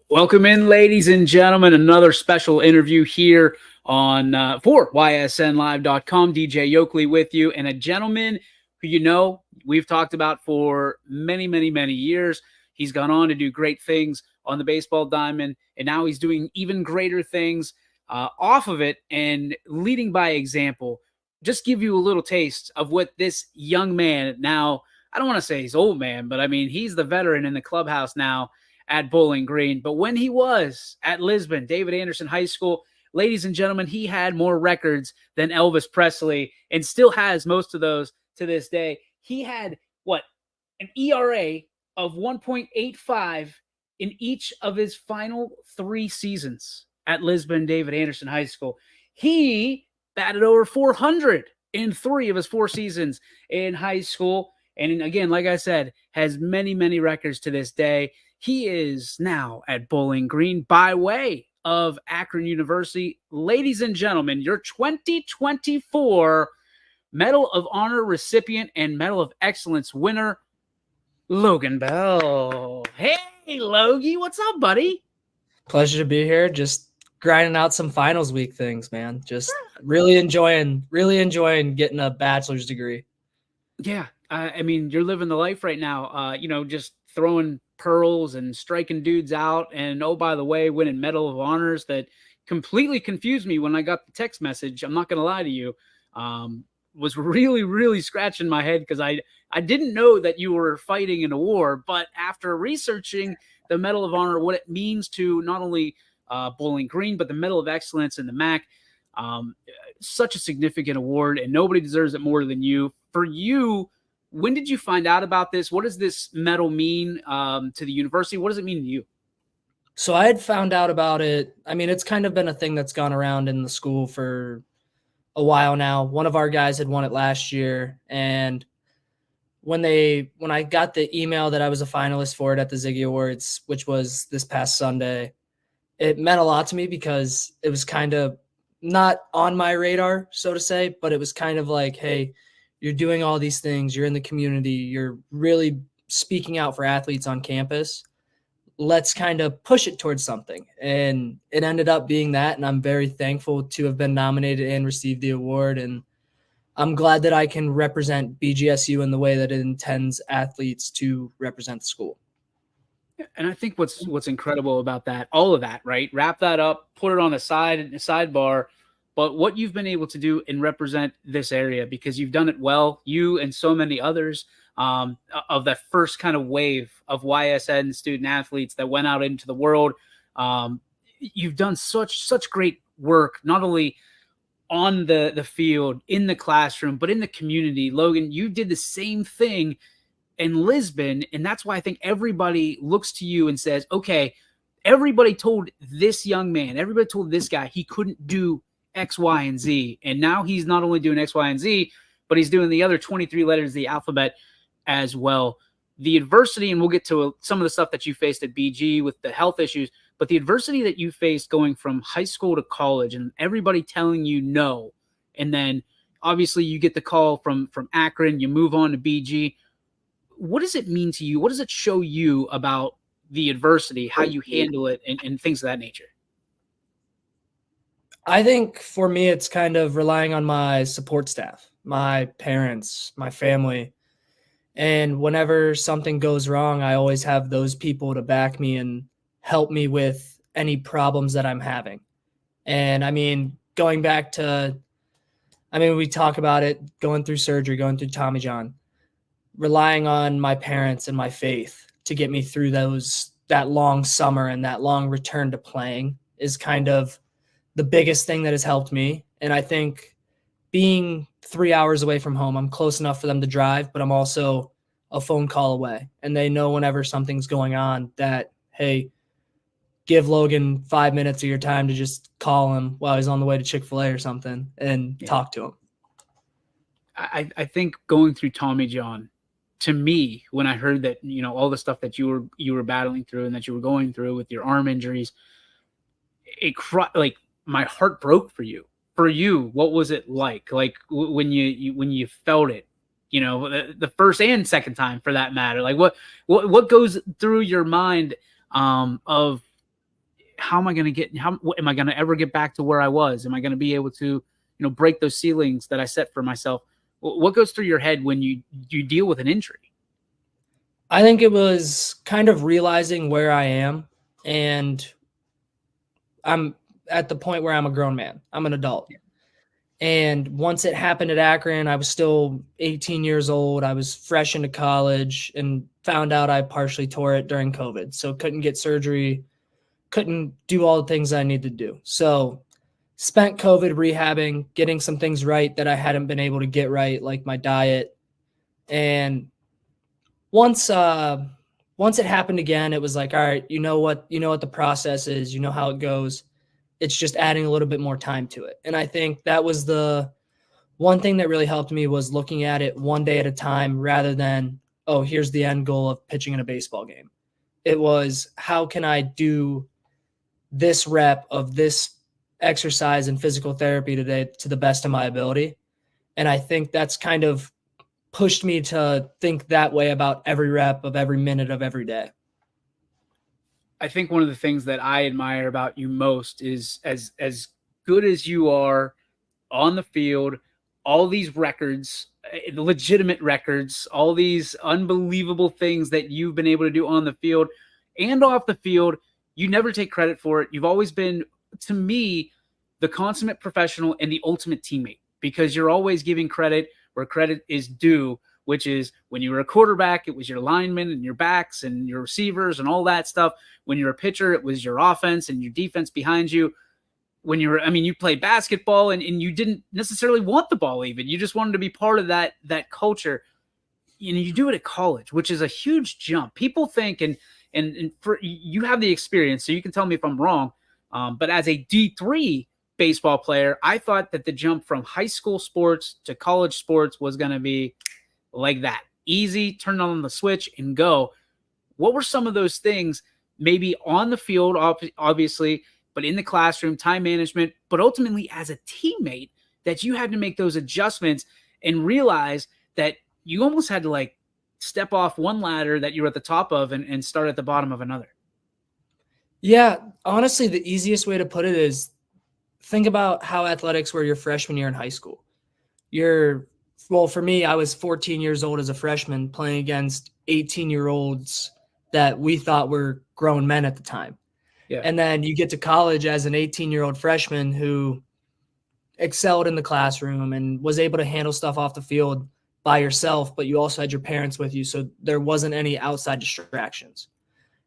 Welcome in, ladies and gentlemen. Another special interview here on for ysnlive.com. DJ Yoakley with you, and a gentleman who we've talked about for many, many, many years. He's gone on to do great things on the baseball diamond, and now he's doing even greater things off of it and leading by example. Just give you a little taste of what this young man, now, I don't want to say he's old man, but I mean, he's the veteran in the clubhouse now at Bowling Green. But when he was at Lisbon, David Anderson High School, ladies and gentlemen, he had more records than Elvis Presley and still has most of those to this day. He had, an ERA of 1.85 in each of his final 3 seasons at Lisbon David Anderson High School. He batted over 400 in 3 of his 4 seasons in high school. And again, like I said, has many, many records to this day. He is now at Bowling Green by way of Akron University. Ladies and gentlemen, your 2024 Medal of Honor recipient and Medal of Excellence winner, Logan Bell. Hey, Logie, what's up, buddy? Pleasure to be here. Just grinding out some finals week things, man. Just really enjoying getting a bachelor's degree. Yeah, I mean, you're living the life right now. Just throwing pearls and striking dudes out. And oh, by the way, winning Medal of Honors that completely confused me when I got the text message. I'm not going to lie to you. Was really, really scratching my head because I didn't know that you were fighting in a war. But after researching the Medal of Honor, what it means to not only Bowling Green, but the Medal of Excellence and the MAC, such a significant award, and nobody deserves it more than you. For you, when did you find out about this? What does this medal mean to the university? What does it mean to you? So I had found out about it. I mean, it's kind of been a thing that's gone around in the school for a while now. One of our guys had won it last year, and when I got the email that I was a finalist for it at the Ziggy Awards, which was this past Sunday, it meant a lot to me because it was kind of not on my radar, so to say, but it was kind of like, hey, you're doing all these things, you're in the community, you're really speaking out for athletes on campus. Let's kind of push it towards something. And it ended up being that. And I'm very thankful to have been nominated and received the award. And I'm glad that I can represent BGSU in the way that it intends athletes to represent the school. And I think what's incredible about that, all of that, right? Wrap that up, put it on a sidebar. But what you've been able to do and represent this area, because you've done it well, you and so many others of that first kind of wave of YSN student athletes that went out into the world. You've done such great work, not only on the field, in the classroom, but in the community. Logan, you did the same thing in Lisbon, and that's why I think everybody looks to you and says, okay, everybody told this young man, everybody told this guy he couldn't do X, Y, and Z. And now he's not only doing X, Y, and Z, but he's doing the other 23 letters of the alphabet as well. The adversity, and we'll get to some of the stuff that you faced at BG with the health issues, but the adversity that you faced going from high school to college and everybody telling you no, and then obviously you get the call from Akron, you move on to BG. What does it mean to you? What does it show you about the adversity, how you handle it, and things of that nature? I think for me, it's kind of relying on my support staff, my parents, my family. And whenever something goes wrong, I always have those people to back me and help me with any problems that I'm having. And I mean, going back to, we talk about it, going through surgery, going through Tommy John, relying on my parents and my faith to get me through that long summer and that long return to playing is kind of the biggest thing that has helped me. And I think being 3 hours away from home, I'm close enough for them to drive, but I'm also a phone call away. And they know whenever something's going on that, hey, give Logan 5 minutes of your time to just call him while he's on the way to Chick-fil-A or something and talk to him. I think going through Tommy John, to me, when I heard that, all the stuff that you were battling through and that you were going through with your arm injuries, like my heart broke for you. For you, what was it like? Like when you felt it, the first and second time for that matter. Like what goes through your mind of how am I going to get? Am I going to ever get back to where I was? Am I going to be able to, break those ceilings that I set for myself? What goes through your head when you deal with an injury? I think it was kind of realizing where I am, and I'm at the point where I'm a grown man. I'm an adult. Yeah. And once it happened at Akron, I was still 18 years old. I was fresh into college and found out I partially tore it during COVID. So couldn't get surgery, couldn't do all the things I needed to do. So spent COVID rehabbing, getting some things right that I hadn't been able to get right, like my diet. And once it happened again, it was like, all right, you know what the process is, you know how it goes. It's just adding a little bit more time to it. And I think that was the one thing that really helped me, was looking at it one day at a time rather than, oh, here's the end goal of pitching in a baseball game. It was, how can I do this rep of this exercise and physical therapy today to the best of my ability? And I think that's kind of pushed me to think that way about every rep of every minute of every day. I think one of the things that I admire about you most is as good as you are on the field, all these records, legitimate records, all these unbelievable things that you've been able to do on the field and off the field, you never take credit for it. You've always been, to me, the consummate professional and the ultimate teammate, because you're always giving credit where credit is due, which is when you were a quarterback, it was your linemen and your backs and your receivers and all that stuff. When you're a pitcher, it was your offense and your defense behind you. When you played basketball and you didn't necessarily want the ball even. You just wanted to be part of that culture. You do it at college, which is a huge jump. People think, and for you have the experience, so you can tell me if I'm wrong, but as a D3 baseball player, I thought that the jump from high school sports to college sports was going to be like that. Easy, turn on the switch and go. What were some of those things, maybe on the field, obviously, but in the classroom, time management, but ultimately as a teammate, that you had to make those adjustments and realize that you almost had to like step off one ladder that you were at the top of and start at the bottom of another? Yeah, honestly, the easiest way to put it is, think about how athletics were your freshman year in high school. Well, for me, I was 14 years old as a freshman playing against 18-year-olds that we thought were grown men at the time. Yeah. And then you get to college as an 18-year-old freshman who excelled in the classroom and was able to handle stuff off the field by yourself, but you also had your parents with you, so there wasn't any outside distractions.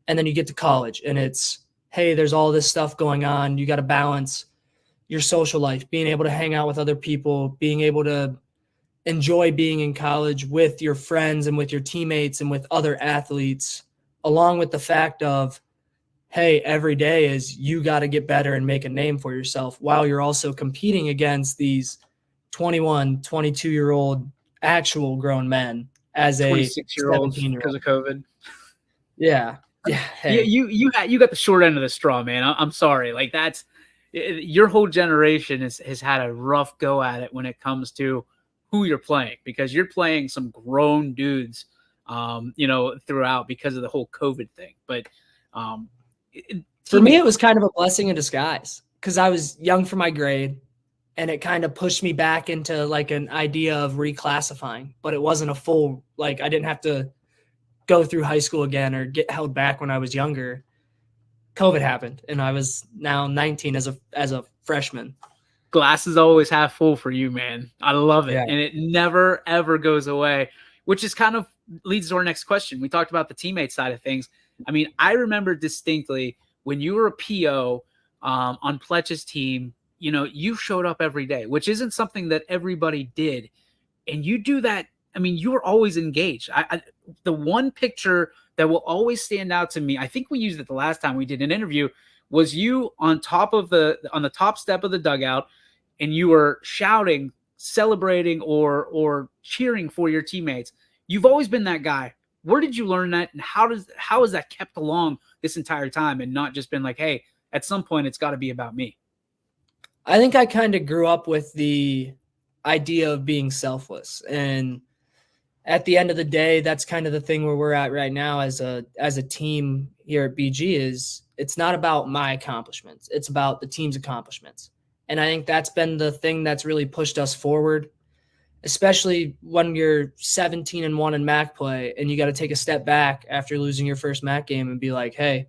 And then you get to college and it's, hey, there's all this stuff going on. You got to balance your social life, being able to hang out with other people, being able to enjoy being in college with your friends and with your teammates and with other athletes, along with the fact of, hey, every day is you got to get better and make a name for yourself while you're also competing against these 21, 22-year-old actual grown men as a 26-year-olds 17-year-old. because of COVID. Yeah. Yeah. Hey. You got the short end of the straw, man. I'm sorry. Like, that's your whole generation has had a rough go at it when it comes to who you're playing, because you're playing some grown dudes, throughout because of the whole COVID thing. But for me, it was kind of a blessing in disguise because I was young for my grade, and it kind of pushed me back into like an idea of reclassifying, but it wasn't a full, like, I didn't have to go through high school again or get held back when I was younger. COVID happened and I was now 19 as a freshman. Glass is always half full for you, man. I love it. Yeah. And it never, ever goes away, which is kind of leads to our next question. We talked about the teammate side of things. I mean, I remember distinctly when you were a PO on Pletch's team, you showed up every day, which isn't something that everybody did. And you do that. I mean, you were always engaged. The one picture that will always stand out to me, I think we used it the last time we did an interview, was you on the top step of the dugout, and you were shouting, celebrating, or cheering for your teammates. You've always been that guy. Where did you learn that, and how is that kept along this entire time, and not just been like, hey, at some point it's got to be about me? I think I kind of grew up with the idea of being selfless, and at the end of the day, that's kind of the thing where we're at right now as a team here at BG. Is it's not about my accomplishments, it's about the team's accomplishments. And I think that's been the thing that's really pushed us forward, especially when you're 17-1 in MAC play and you got to take a step back after losing your first MAC game and be like, hey,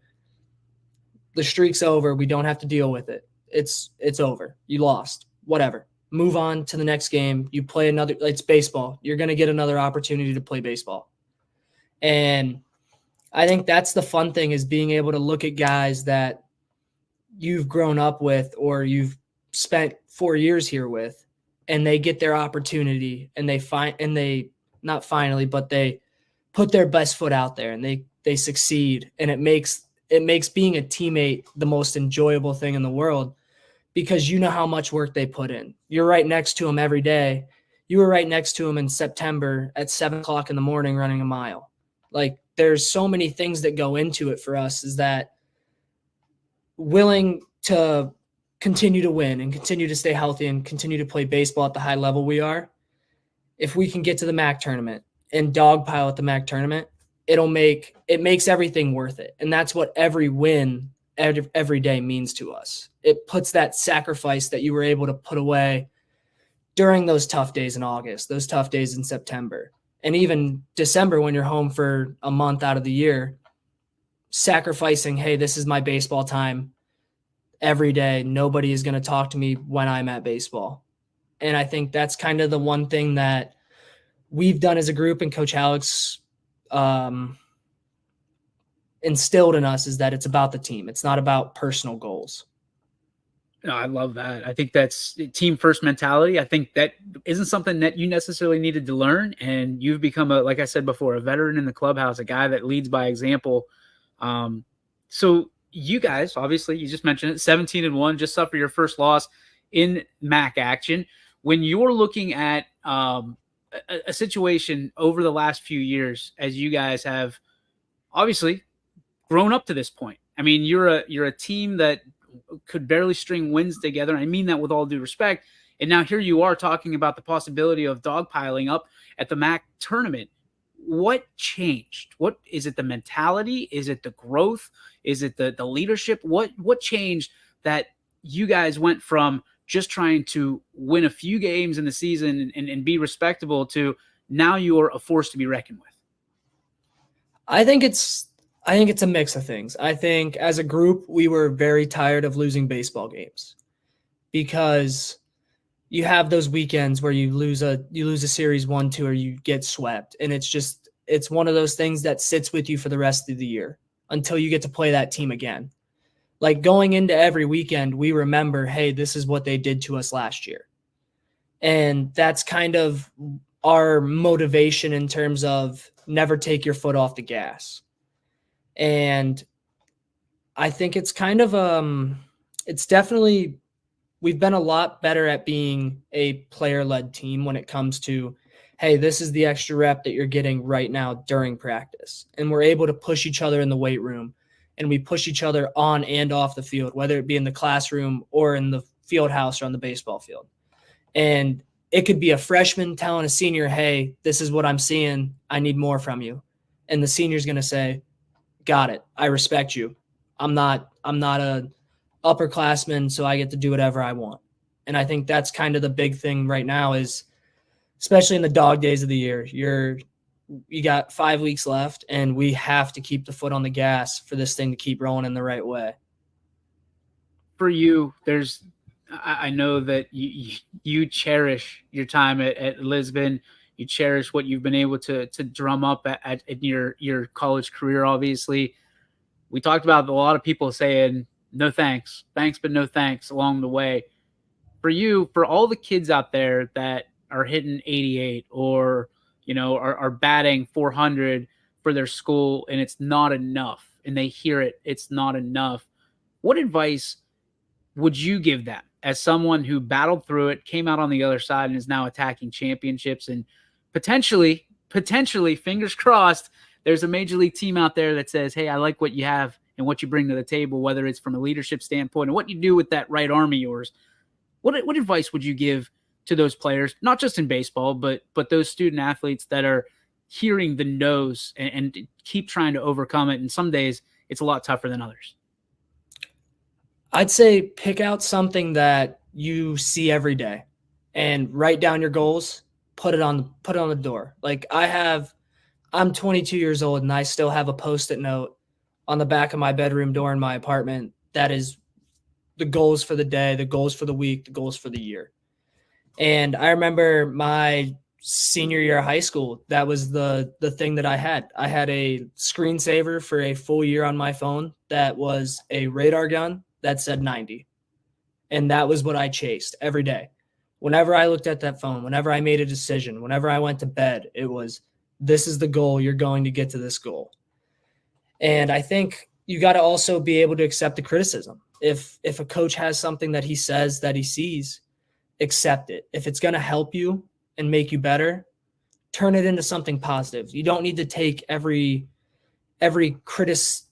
the streak's over. We don't have to deal with it. It's over. You lost. Whatever. Move on to the next game. You play another. It's baseball. You're going to get another opportunity to play baseball. And I think that's the fun thing, is being able to look at guys that you've grown up with or you've spent 4 years here with, and they get their opportunity, and they not finally, but they put their best foot out there, and they succeed. And it makes being a teammate the most enjoyable thing in the world, because you know how much work they put in. You're right next to them every day. You were right next to them in September at 7:00 in the morning running a mile. Like, there's so many things that go into it for us, is that willing to continue to win and continue to stay healthy and continue to play baseball at the high level we are. If we can get to the MAC tournament and dogpile at the MAC tournament, it makes everything worth it. And that's what every win every day means to us. It puts that sacrifice that you were able to put away during those tough days in August, those tough days in September, and even December when you're home for a month out of the year, sacrificing, hey, this is my baseball time every day. Nobody is going to talk to me when I'm at baseball. And I think that's kind of the one thing that we've done as a group, and Coach Alex instilled in us, is that it's about the team. It's not about personal goals. No, I love that. I think that's team first mentality. I think that isn't something that you necessarily needed to learn. And you've become, like I said before, a veteran in the clubhouse, a guy that leads by example. So you guys, obviously, you just mentioned it, 17-1, just suffer your first loss in MAC action. When you're looking at a situation over the last few years, as you guys have obviously grown up to this point. I mean, you're a team that could barely string wins together. I mean that with all due respect. And now here you are talking about the possibility of dogpiling up at the MAC tournament. What changed? What is it? The mentality? Is it the growth? Is it the leadership? What changed that you guys went from just trying to win a few games in the season and be respectable to now you're a force to be reckoned with? I think it's a mix of things. I think as a group, we were very tired of losing baseball games, because you have those weekends where you lose a series 1-2, or you get swept. And it's one of those things that sits with you for the rest of the year until you get to play that team again. Like, going into every weekend, we remember, hey, this is what they did to us last year. And that's kind of our motivation in terms of never take your foot off the gas. And I think it's kind of, it's definitely, we've been a lot better at being a player-led team when it comes to, hey, this is the extra rep that you're getting right now during practice. And we're able to push each other in the weight room, and we push each other on and off the field, whether it be in the classroom or in the field house or on the baseball field. And it could be a freshman telling a senior, hey, this is what I'm seeing. I need more from you. And the senior's going to say, got it. I respect you. I'm not a upperclassman, so I get to do whatever I want. And I think that's kind of the big thing right now, is especially in the dog days of the year, you got 5 weeks left, and we have to keep the foot on the gas for this thing to keep rolling in the right way. For you, I know that you cherish your time at Lisbon. You cherish what you've been able to drum up at your college career. Obviously, we talked about a lot of people saying no thanks, but no thanks along the way. for you, for all the kids out there that are hitting 88 or, are batting 400 for their school and it's not enough and they hear it's not enough. What advice would you give them as someone who battled through it, came out on the other side, and is now attacking championships and potentially, fingers crossed, there's a major league team out there that says, hey, I like what you have and what you bring to the table, whether it's from a leadership standpoint and what you do with that right arm of yours. What advice would you give to those players, not just in baseball, but those student athletes that are hearing the no's and keep trying to overcome it? And some days it's a lot tougher than others. I'd say pick out something that you see every day and write down your goals, put it on the door. Like I'm 22 years old and I still have a Post-it note on the back of my bedroom door in my apartment that is the goals for the day, the goals for the week, the goals for the year. And I remember my senior year of high school, that was the thing that I had. I had a screensaver for a full year on my phone that was a radar gun that said 90. And that was what I chased every day. Whenever I looked at that phone, whenever I made a decision, whenever I went to bed, it was, this is the goal. You're going to get to this goal. And I think you got to also be able to accept the criticism. If a coach has something that he says that he sees, accept it. If it's going to help you and make you better, turn it into something positive. You don't need to take every criticism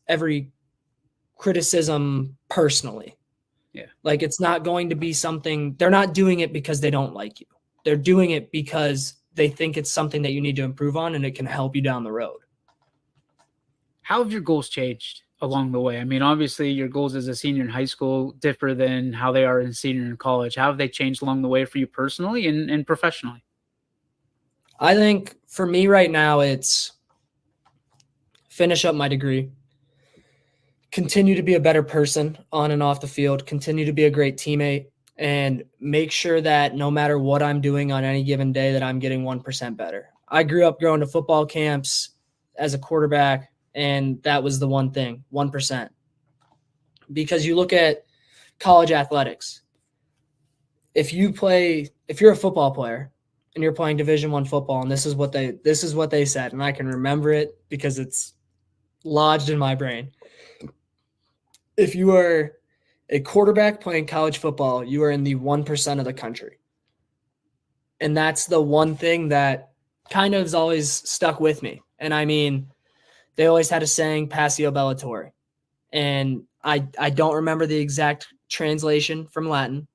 personally. Yeah. Like, it's not going to be something, they're not doing it because they don't like you. They're doing it because they think it's something that you need to improve on and it can help you down the road. How have your goals changed along the way? I mean, obviously your goals as a senior in high school differ than how they are in senior in college. How have they changed along the way for you personally and professionally? I think for me right now, it's finish up my degree, continue to be a better person on and off the field, continue to be a great teammate, and make sure that no matter what I'm doing on any given day that I'm getting 1% better. I grew up going to football camps as a quarterback, and that was the one thing, 1%. Because you look at college athletics, if you're a football player and you're playing Division I football, and this is what they said, and I can remember it because it's lodged in my brain. If you are a quarterback playing college football, you are in the 1% of the country. And that's the one thing that kind of has always stuck with me. And I mean, they always had a saying, Passio Bellatore. And I don't remember the exact translation from Latin,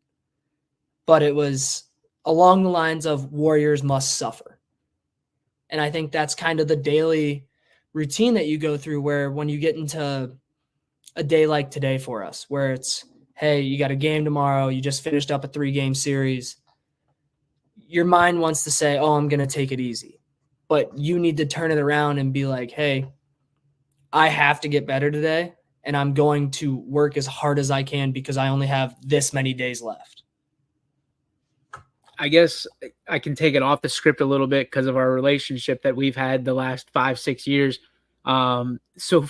but it was along the lines of warriors must suffer. And I think that's kind of the daily routine that you go through, where when you get into a day like today for us, where it's, hey, you got a game tomorrow, you just finished up a 3-game series, your mind wants to say, oh, I'm going to take it easy. But you need to turn it around and be like, hey, I have to get better today, and I'm going to work as hard as I can because I only have this many days left. I guess I can take it off the script a little bit because of our relationship that we've had the last 5-6 years. So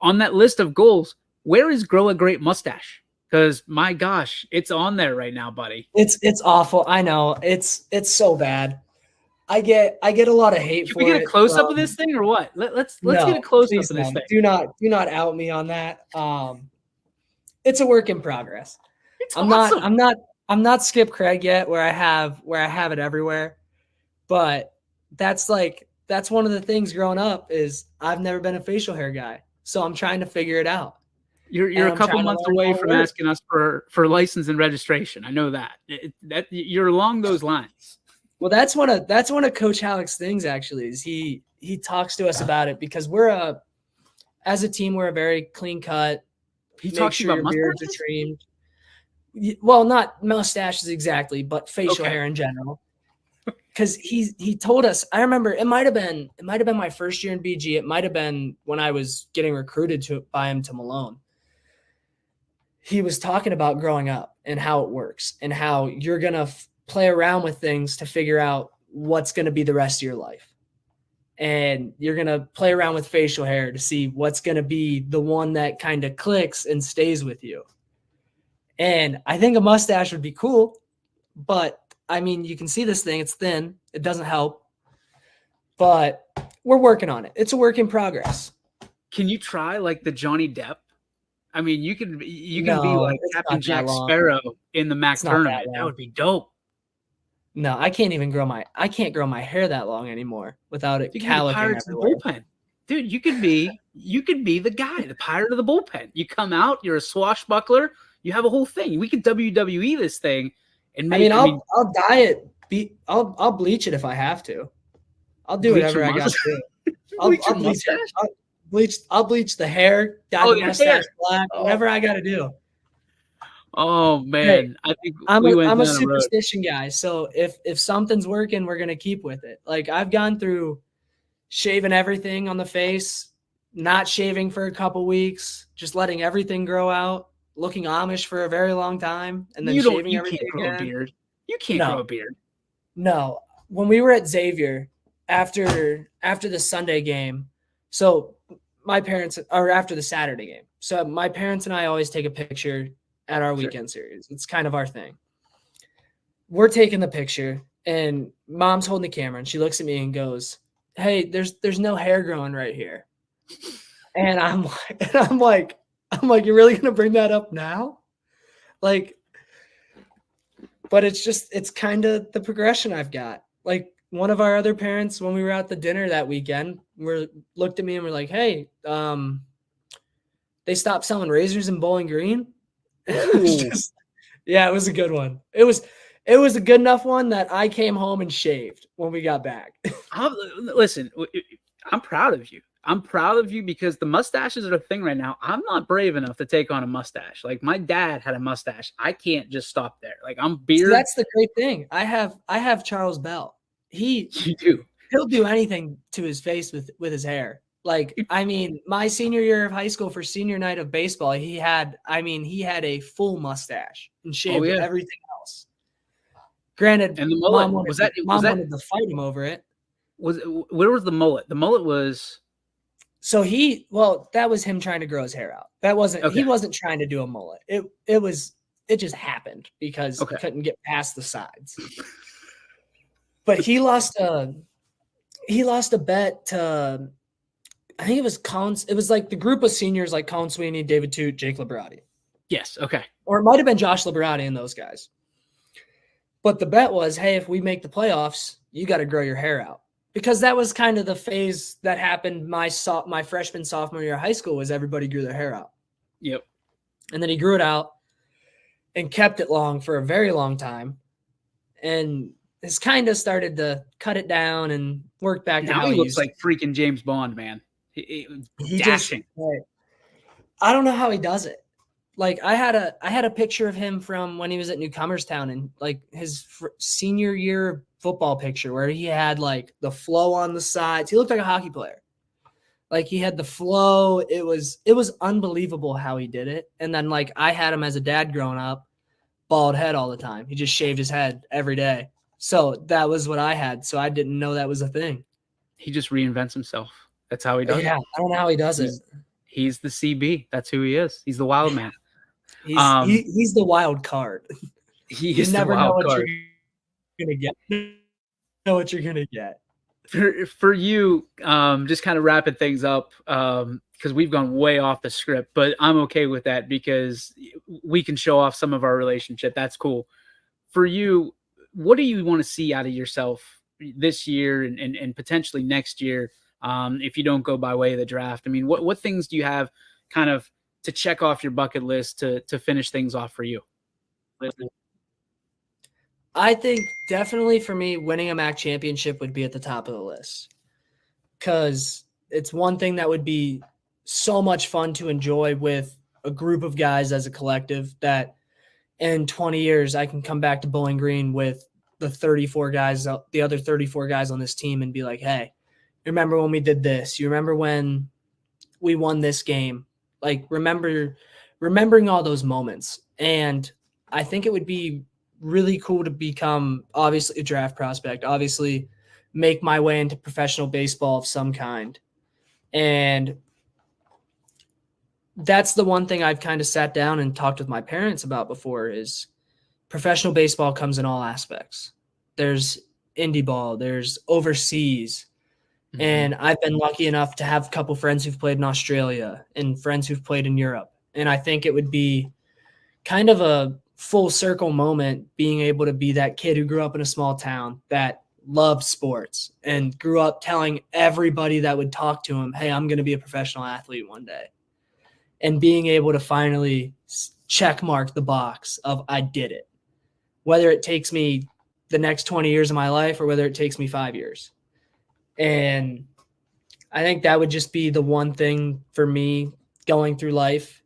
on that list of goals, where is grow a great mustache? Because my gosh, it's on there right now, buddy. It's awful. I know. It's so bad. I get a lot of hate Should for it. we get a close up of this thing or what? Let's get a close up of this thing. Do not out me on that. It's a work in progress. It's awesome. I'm not Skip Craig yet, where I have it everywhere. But that's one of the things growing up is I've never been a facial hair guy. So I'm trying to figure it out. You're a couple months away from asking us for license and registration. I know that. That you're along those lines. Well, that's one of Coach Halleck's things, actually, is he talks to us about it, because as a team, we're a very clean cut. He talks to you about mustaches? Trimmed. Well, not mustaches exactly, but facial hair in general. Because he told us, I remember it might have been my first year in BG. It might have been when I was getting recruited by him to Malone. He was talking about growing up and how it works and how you're going to play around with things to figure out what's going to be the rest of your life. And you're going to play around with facial hair to see what's going to be the one that kind of clicks and stays with you. And I think a mustache would be cool, but I mean, you can see this thing, it's thin, it doesn't help. But we're working on it. It's a work in progress. Can you try like the Johnny Depp? I mean, you can be No, like it's Captain not that Jack long. Sparrow in the Mac It's not that tournament. That long. would be dope. No, I can't grow my hair that long anymore without it You can be the calicking Pirates of the everywhere. bullpen. Dude, you could be the guy, the pirate of the bullpen. You come out, you're a swashbuckler, you have a whole thing. We could WWE this thing and make I'll dye it. I'll bleach it if I have to. I'll do bleach whatever your I got to mustache. do. Bleach I'll your bleach it. mustache. I'll bleach the hair, dye Oh, the your mustache hair. black, whatever I got to do. Oh Hey, man, I think I'm we went a down a road. superstition guy, so if something's working, we're gonna keep with it. Like I've gone through shaving everything on the face, not shaving for a couple weeks, just letting everything grow out, looking Amish for a very long time, and then shaving You can't everything grow a again. beard. You can't grow a No, beard. no. When we were at Xavier after the Sunday game, so my parents or after the Saturday game, so my parents and I always take a picture at our weekend series. It's kind of our thing. We're taking the picture, and mom's holding the camera, and she looks at me and goes, "Hey, there's no hair growing right here." And I'm like, you're really gonna bring that up now? Like, but it's kind of the progression I've got. Like one of our other parents, when we were at the dinner that weekend, looked at me and we're like, "Hey, they stopped selling razors in Bowling Green." Yeah, it was a good one. It was a good enough one that I came home and shaved when we got back. Listen, I'm proud of you. I'm proud of you because the mustaches are the thing right now. I'm not brave enough to take on a mustache. Like my dad had a mustache. I can't just stop there. Like I'm beard. See, that's the great thing. I have Charles Bell. You do. He'll do anything to his face with his hair. Like, I mean, my senior year of high school for senior night of baseball, he had a full mustache and shaved everything else. Granted, and the mullet mom wanted to fight him over it. Where was the mullet? The mullet was. So that was him trying to grow his hair out. That wasn't he wasn't trying to do a mullet. It just happened because he couldn't get past the sides. But he lost a bet to, I think it was it was like the group of seniors like Colin Sweeney, David Toot, Jake Liberati. Yes, okay. Or it might have been Josh Liberati and those guys. But the bet was, hey, if we make the playoffs, you got to grow your hair out. Because that was kind of the phase that happened my freshman, sophomore year of high school was everybody grew their hair out. Yep. And then he grew it out and kept it long for a very long time. And has kind of started to cut it down and work back to now how he looks like freaking James Bond, man. He dashing. I don't know how he does it. Like I had a picture of him from when he was at Newcomerstown and like his senior year football picture where he had like the flow on the sides. He looked like a hockey player. Like he had the flow. It was unbelievable how he did it. And then like I had him as a dad growing up, bald head all the time. He just shaved his head every day. So that was what I had. So I didn't know that was a thing. He just reinvents himself. That's how he does it. Yeah, I don't know how he does it. He's the CB. That's who he is. He's the wild man. He's the wild card. You never know what you're gonna get. Know what you're gonna get. For you, just kind of wrapping things up, because we've gone way off the script, but I'm okay with that because we can show off some of our relationship. That's cool. For you, what do you want to see out of yourself this year and potentially next year, if you don't go by way of the draft? I mean, what things do you have kind of to check off your bucket list to finish things off for you? I think definitely for me, winning a MAC championship would be at the top of the list because it's one thing that would be so much fun to enjoy with a group of guys as a collective that in 20 years, I can come back to Bowling Green with the other 34 guys on this team and be like, hey, you remember when we did this? You remember when we won this game? Like remembering all those moments. And I think it would be really cool to become obviously a draft prospect, obviously make my way into professional baseball of some kind and that's the one thing I've kind of sat down and talked with my parents about before is professional baseball comes in all aspects. There's indie ball, there's overseas. Mhm. And I've been lucky enough to have a couple friends who've played in Australia and friends who've played in Europe. And I think it would be kind of a full circle moment being able to be that kid who grew up in a small town that loved sports and grew up telling everybody that would talk to him, hey, I'm going to be a professional athlete one day. And being able to finally check mark the box of I did it, whether it takes me the next 20 years of my life or whether it takes me 5 years. And I think that would just be the one thing for me going through life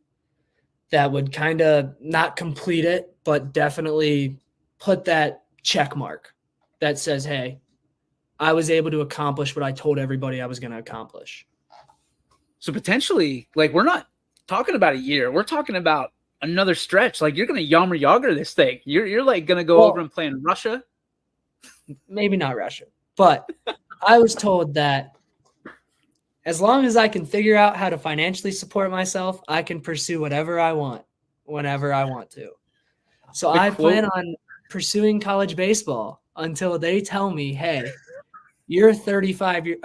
that would kind of not complete it, but definitely put that check mark that says, hey, I was able to accomplish what I told everybody I was going to accomplish. So potentially, like, we're not talking about a year. We're talking about another stretch. Like, you're going to Yammer Yager this thing. You're like going to go over and play in Russia. Maybe not Russia, but I was told that as long as I can figure out how to financially support myself, I can pursue whatever I want, whenever I want to. So I plan on pursuing college baseball until they tell me, hey, you're 35 years,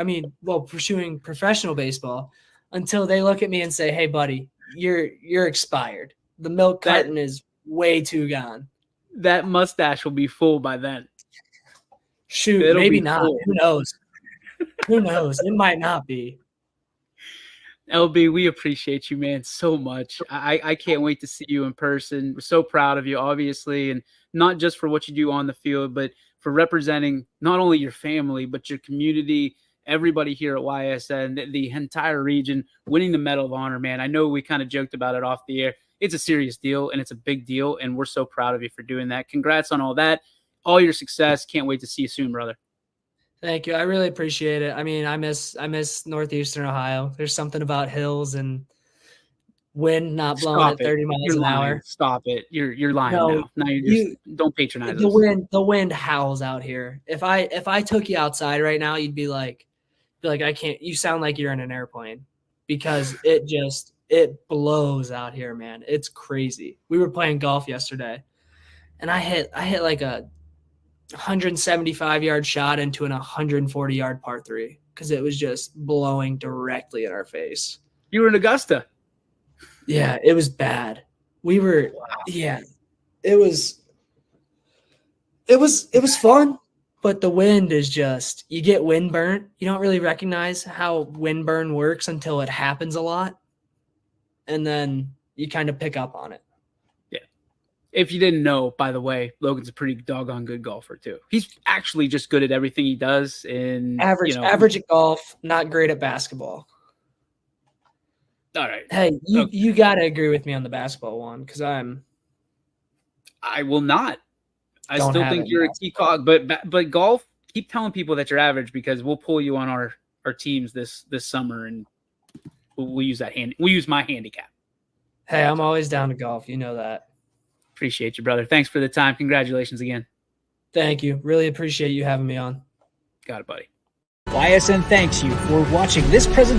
pursuing professional baseball until they look at me and say, hey, buddy, you're expired. The milk carton is way too gone. That mustache will be full by then. Shoot, maybe not. Full. Who knows? Who knows? It might not be. LB, we appreciate you, man, so much. I can't wait to see you in person. We're so proud of you, obviously, and not just for what you do on the field, but for representing not only your family, but your community, everybody here at YSN, the entire region, winning the Medal of Honor, man. I know we kind of joked about it off the air. It's a serious deal, and it's a big deal, and we're so proud of you for doing that. Congrats on all that, all your success. Can't wait to see you soon, brother. Thank you. I really appreciate it. I mean, I miss Northeastern Ohio. There's something about hills and wind not blowing at 30 miles an hour. Stop it. You're lying now. Now you don't patronize us. The wind howls out here. If I took you outside right now, you'd be like, I can't. You sound like you're in an airplane because it blows out here, man. It's crazy. We were playing golf yesterday, and I hit like a 175-yard shot into an 140-yard par 3 because it was just blowing directly in our face. You were in Augusta. Yeah, it was bad. We were, yeah, it was fun, but the wind is just, you get wind burnt. You don't really recognize how wind burn works until it happens a lot. And then you kind of pick up on it. If you didn't know, by the way, Logan's a pretty doggone good golfer too. He's actually just good at everything he does. And average at golf, not great at basketball. All right. Hey, you got to agree with me on the basketball one because I will not. I still think you're a key cog, but golf, keep telling people that you're average because we'll pull you on our teams this summer and we'll use that we'll use my handicap. Hey, I'm always down to golf. You know that. Appreciate you, brother. Thanks for the time. Congratulations again. Thank you. Really appreciate you having me on. Got it, buddy. YSN thanks you for watching this presentation.